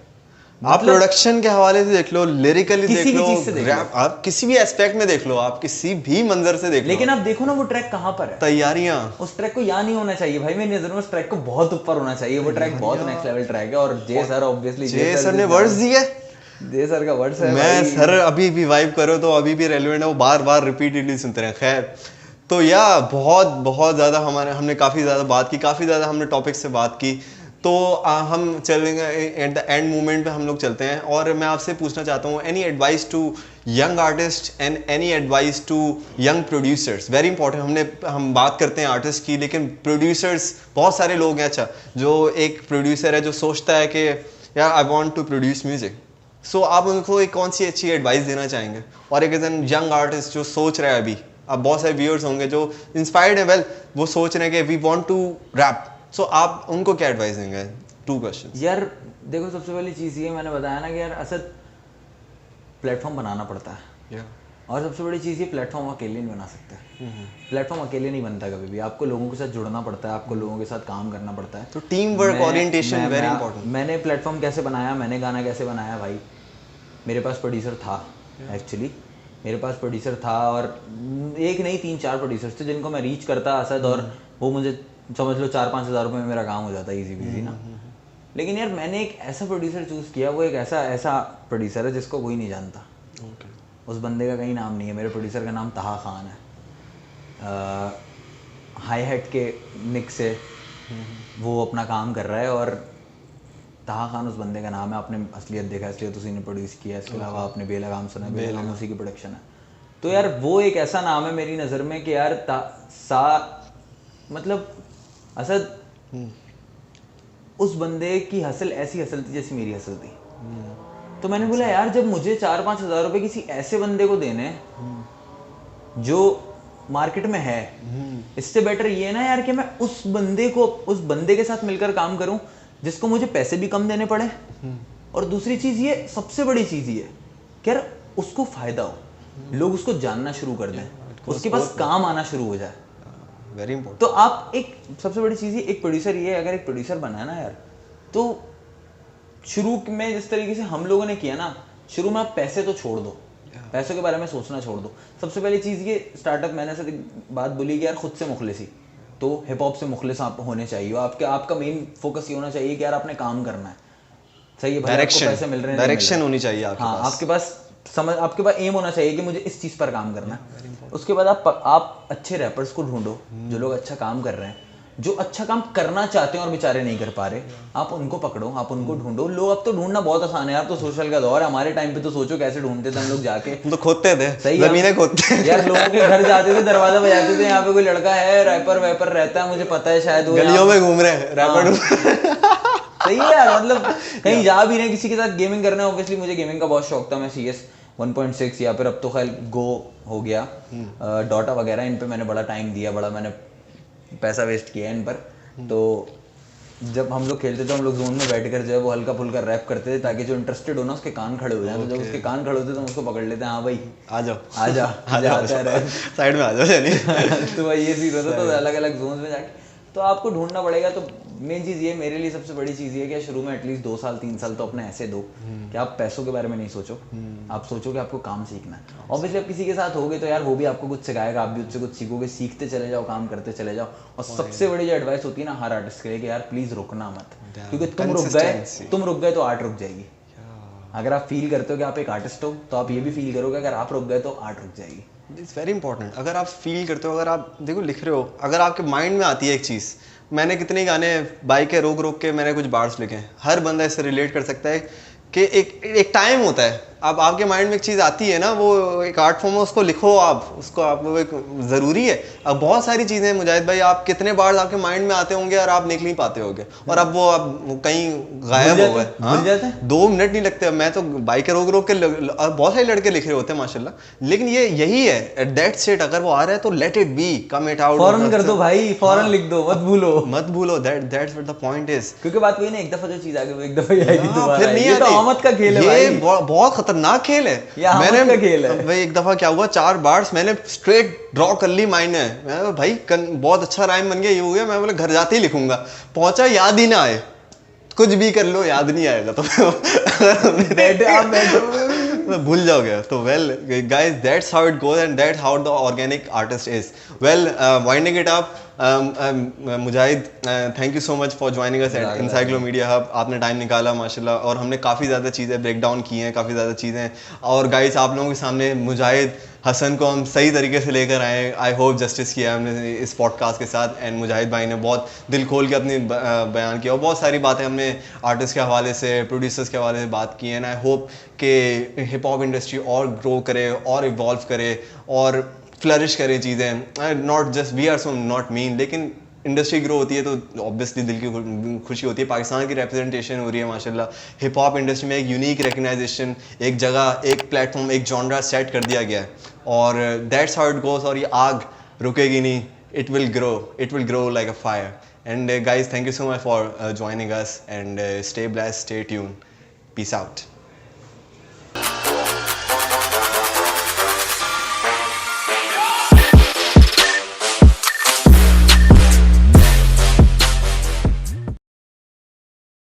आप प्रोडक्शन के हवाले से देख लो, लिरिकली देख लो, आप किसी भी एस्पेक्ट में देख लो, आप किसी भी मंजर से देख लो, लेकिन आप देखो ना वो ट्रैक कहाँ पर है। तैयारियां, उस ट्रैक को यहाँ नहीं होना चाहिए भाई, मेरी नजर में उस ट्रैक को बहुत ऊपर होना चाहिए। वो ट्रैक बहुत नेक्स्ट लेवल ट्रैक है, और जे सर ऑब्वियसली जे सर ने वर्ड्स दिए, दे सर का वर्ड्स है मैं सर अभी भी वाइब करो तो अभी भी रेलिवेंट है, वो बार बार रिपीटेडली सुनते रहे। खैर तो या बहुत बहुत ज़्यादा हमने काफ़ी ज़्यादा बात की, काफ़ी ज़्यादा हमने टॉपिक से बात की। तो हम चलेंगे एट द एंड मोमेंट पे हम लोग चलते हैं, और मैं आपसे पूछना चाहता हूँ any advice to young artist and any advice to young producers. Very important, हम बात करते हैं आर्टिस्ट की, लेकिन प्रोड्यूसर्स बहुत सारे लोग हैं। अच्छा, जो एक प्रोड्यूसर है जो सोचता है कि यार I want to produce music, so आप उनको एक कौन सी अच्छी एडवाइस देना चाहेंगे? और एक एन यंग आर्टिस्ट जो सोच रहा है अभी, अब बहुत सारे व्यूअर्स होंगे जो इंस्पायर्ड है, वेल वो सोच रहे हैं कि वी वांट टू रैप, सो आप उनको क्या एडवाइस देंगे? 2 क्वेश्चन। यार देखो, सबसे पहली चीज़ ये मैंने बताया ना कि यार असल प्लेटफॉर्म बनाना पड़ता है, और सबसे बड़ी चीज़ ये प्लेटफॉर्म अकेले नहीं बना सकते। प्लेटफॉर्म अकेले नहीं बनता कभी भी, आपको लोगों के साथ जुड़ना पड़ता है, आपको लोगों के साथ काम करना पड़ता है। तो team work, orientation very important. मैंने प्लेटफॉर्म कैसे बनाया, मैंने गाना कैसे बनाया भाई, मेरे पास प्रोड्यूसर था एक्चुअली, मेरे पास प्रोड्यूसर था, और एक नहीं 3-4 प्रोड्यूसर्स थे जिनको मैं रीच करता असद, और वो मुझे समझ लो 4-5 हज़ार रुपये में मेरा काम हो जाता इजी बिजी ना। लेकिन यार मैंने एक ऐसा प्रोड्यूसर चूज़ किया, वो एक ऐसा प्रोड्यूसर है जिसको कोई नहीं जानता। उस बंदे का कहीं नाम नहीं है। मेरे प्रोड्यूसर का नाम तहा खान है, हाई हेट के निक से वो अपना काम कर रहा है, और तहा खान उस बंदे का नाम है। आपने असलियत देखा, असलियत उसी ने प्रोड्यूस किया, इसके अलावा आपने बेलगाम सुना, बेलगाम उसी की प्रोडक्शन है। तो यार वो एक ऐसा नाम है मेरी नज़र में कि यार मतलब असद उस बंदे की हसल ऐसी हसल थी जैसी मेरी हसल थी। तो मैंने बोला यार जब मुझे 4-5 हज़ार रुपये किसी ऐसे बंदे को देने जो मार्केट में है, इससे बेटर ये ना यार कि मैं उस बंदे के साथ मिलकर काम करूं जिसको मुझे पैसे भी कम देने पड़े, और दूसरी चीज ये सबसे बड़ी चीज ये कि यार उसको फायदा हो, लोग उसको जानना शुरू कर दें, उसके पास काम आना शुरू हो जाए। Very important. तो आप एक सबसे बड़ी चीज ये, एक प्रोड्यूसर ये, अगर एक प्रोड्यूसर बना है ना यार, तो शुरू में जिस तरीके से हम लोगों ने किया ना, शुरू में आप पैसे तो छोड़ दो, पैसों के बारे में सोचना छोड़ दो। सबसे पहली चीज़ ये स्टार्टअप, मैंने से बात बोली कि यार खुद से मुखलिसी, तो हिप हॉप से मुखलिस आप होने चाहिए। आपका मेन फोकस ये होना चाहिए कि यार आपने काम करना है, सही है भाई, आपको पैसे मिल रहे हैं, डायरेक्शन होनी चाहिए आपके हाँ, पास। आपके पास आपके पास एम होना चाहिए कि मुझे इस चीज़ पर काम करना है। उसके बाद आप अच्छे रैपर्स को ढूंढो जो लोग अच्छा काम कर रहे हैं, जो अच्छा काम करना चाहते हैं और बेचारे नहीं कर पा रहे, आप उनको पकड़ो, आप उनको ढूंढो। लोग अब तो ढूंढना बहुत आसान है यार, तो सोशल का दौर है। हमारे टाइम पे तो सोचो कैसे ढूंढते थे हम लोग जाके, हम तो खोदते थे, सही जमीनें खोदते यार, लोगों के घर जाते थे, दरवाजा बजाते थे, यहाँ पे कोई लड़का है रैपर वैपर रहता है, मुझे पता है शायद वो गलियों में घूम रहे हैं रैपर। सही है यार, मतलब कहीं जा भी रहे किसी के साथ गेमिंग करना। ऑब्वियसली मुझे गेमिंग का बहुत शौक था, मैं CS 1.6 या फिर अब तो खैर गो हो गया, डॉटा वगैरह, इन पे मैंने बड़ा टाइम दिया, बड़ा मैंने पैसा वेस्ट किया इन पर। तो जब हम लोग खेलते थे, हम लोग जोन में बैठकर जो है वो हल्का फुल्का रैप करते थे, ताकि जो इंटरेस्टेड हो ना उसके कान खड़े हो जाए। तो जब उसके कान खड़े होते तो हम उसको पकड़ लेते हैं, हाँ भाई आ जाओ साइड में आ जाओ। तो भाई ये सीन होता, तो अलग अलग जोन में जाके तो आपको ढूंढना पड़ेगा। तो मेन चीज़ ये, मेरे लिए सबसे बड़ी चीज़ ये कि शुरू में एटलीस्ट 2 साल 3 साल तो अपने ऐसे दो कि आप पैसों के बारे में नहीं सोचो, आप सोचो कि आपको काम सीखना है। ऑब्वियसली आप किसी के साथ होगे तो यार वो भी आपको कुछ सिखाएगा, आप भी उससे कुछ सीखोगे, सीखते चले जाओ, काम करते चले जाओ। और सबसे बड़ी जो एडवाइस होती है ना हर आर्टिस्ट के लिए कि यार प्लीज़ रुकना मत, क्योंकि तुम रुक गए तो आर्ट रुक जाएगी। अगर आप फील करते हो कि आप एक आर्टिस्ट हो, तो आप ये भी फील करोगे अगर आप रुक गए तो आर्ट रुक जाएगी। It's very important. अगर आप फील करते हो, अगर आप देखो लिख रहे हो, अगर आपके माइंड में आती है एक चीज़, मैंने कितने गाने बाइक के रोक रोक के मैंने कुछ बार्स लिखे हैं, हर बंदा इससे रिलेट कर सकता है कि एक टाइम होता है, अब आपके माइंड में एक चीज़ आती है ना, वो एक आर्ट फॉर्म है, उसको लिखो आप, उसको आपको एक ज़रूरी है। अब बहुत सारी चीज़ें हैं मुजाहिद भाई, आप कितने बार आपके माइंड में आते होंगे और आप निकल नहीं पाते होंगे, और अब वो अब कहीं गायब हो गए। हाँ, 2 मिनट नहीं लगते। मैं तो बाइक रोक रोक के, बहुत सारे लड़के लिख रहे होते हैं माशाल्लाह, लेकिन ये यही है एट दैट स्टेट, अगर वो आ रहा है तो let it be, come it out, फौरन कर दो भाई, फौरन लिख दो, मत भूलो। That's what the point is, क्योंकि बात वही ना, एक दफा जो चीज़ आ गई वो एक दफा ही आएगी दोबारा। फिर नहीं ये तो आमद का खेल है ये भाई, बहुत खतरनाक खेल है। मैंने एक दफा क्या हुआ, 4 बार्स मैंने स्ट्रेट ड्रॉ कर ली माइंड में, मैं भाई बहुत अच्छा राइम बन गया, ये हो गया, मैं बोले घर जाते ही लिखूंगा, पहुंचा याद ही ना आए, कुछ भी कर लो याद नहीं आएगा, तो मैं भूल जाओगे। तो well guys, that's how it goes and that's how the organic artist is. Well winding it up, Mujahid, thank you so much for joining us at Encyclomedia hub. आपने टाइम निकाला माशाल्लाह, और हमने काफ़ी ज़्यादा चीज़ें ब्रेक डाउन की हैं, काफ़ी ज़्यादा चीज़ें। और गाइस, आप लोगों के सामने मुजाहिद हसन को हम सही तरीके से लेकर आए। आई होप जस्टिस किया हमने इस पॉडकास्ट के साथ, एंड मुजाहिद भाई ने बहुत दिल खोल के अपनी बयान किया, और बहुत सारी बातें हमने आर्टिस्ट के हवाले से, प्रोड्यूसर्स के हवाले से बात की। एंड आई होप कि हिप हॉप इंडस्ट्री और ग्रो करे और इवॉल्व करे और फ्लरिश करे चीज़ें। Not just we are so not mean, लेकिन इंडस्ट्री ग्रो होती है तो ऑब्वियसली दिल की खुशी होती है। पाकिस्तान की रिप्रेजेंटेशन हो रही है माशाल्लाह। हिप हॉप इंडस्ट्री में एक यूनिक रिकग्नाइजेशन, एक जगह, एक प्लेटफॉर्म, एक जॉनरा सेट कर दिया गया है, और दैट्स हाउ इट गोस। और ये आग रुकेगी नहीं, it will grow like a fire. And guys, thank you so much for joining us, and stay blessed, stay tune, peace out.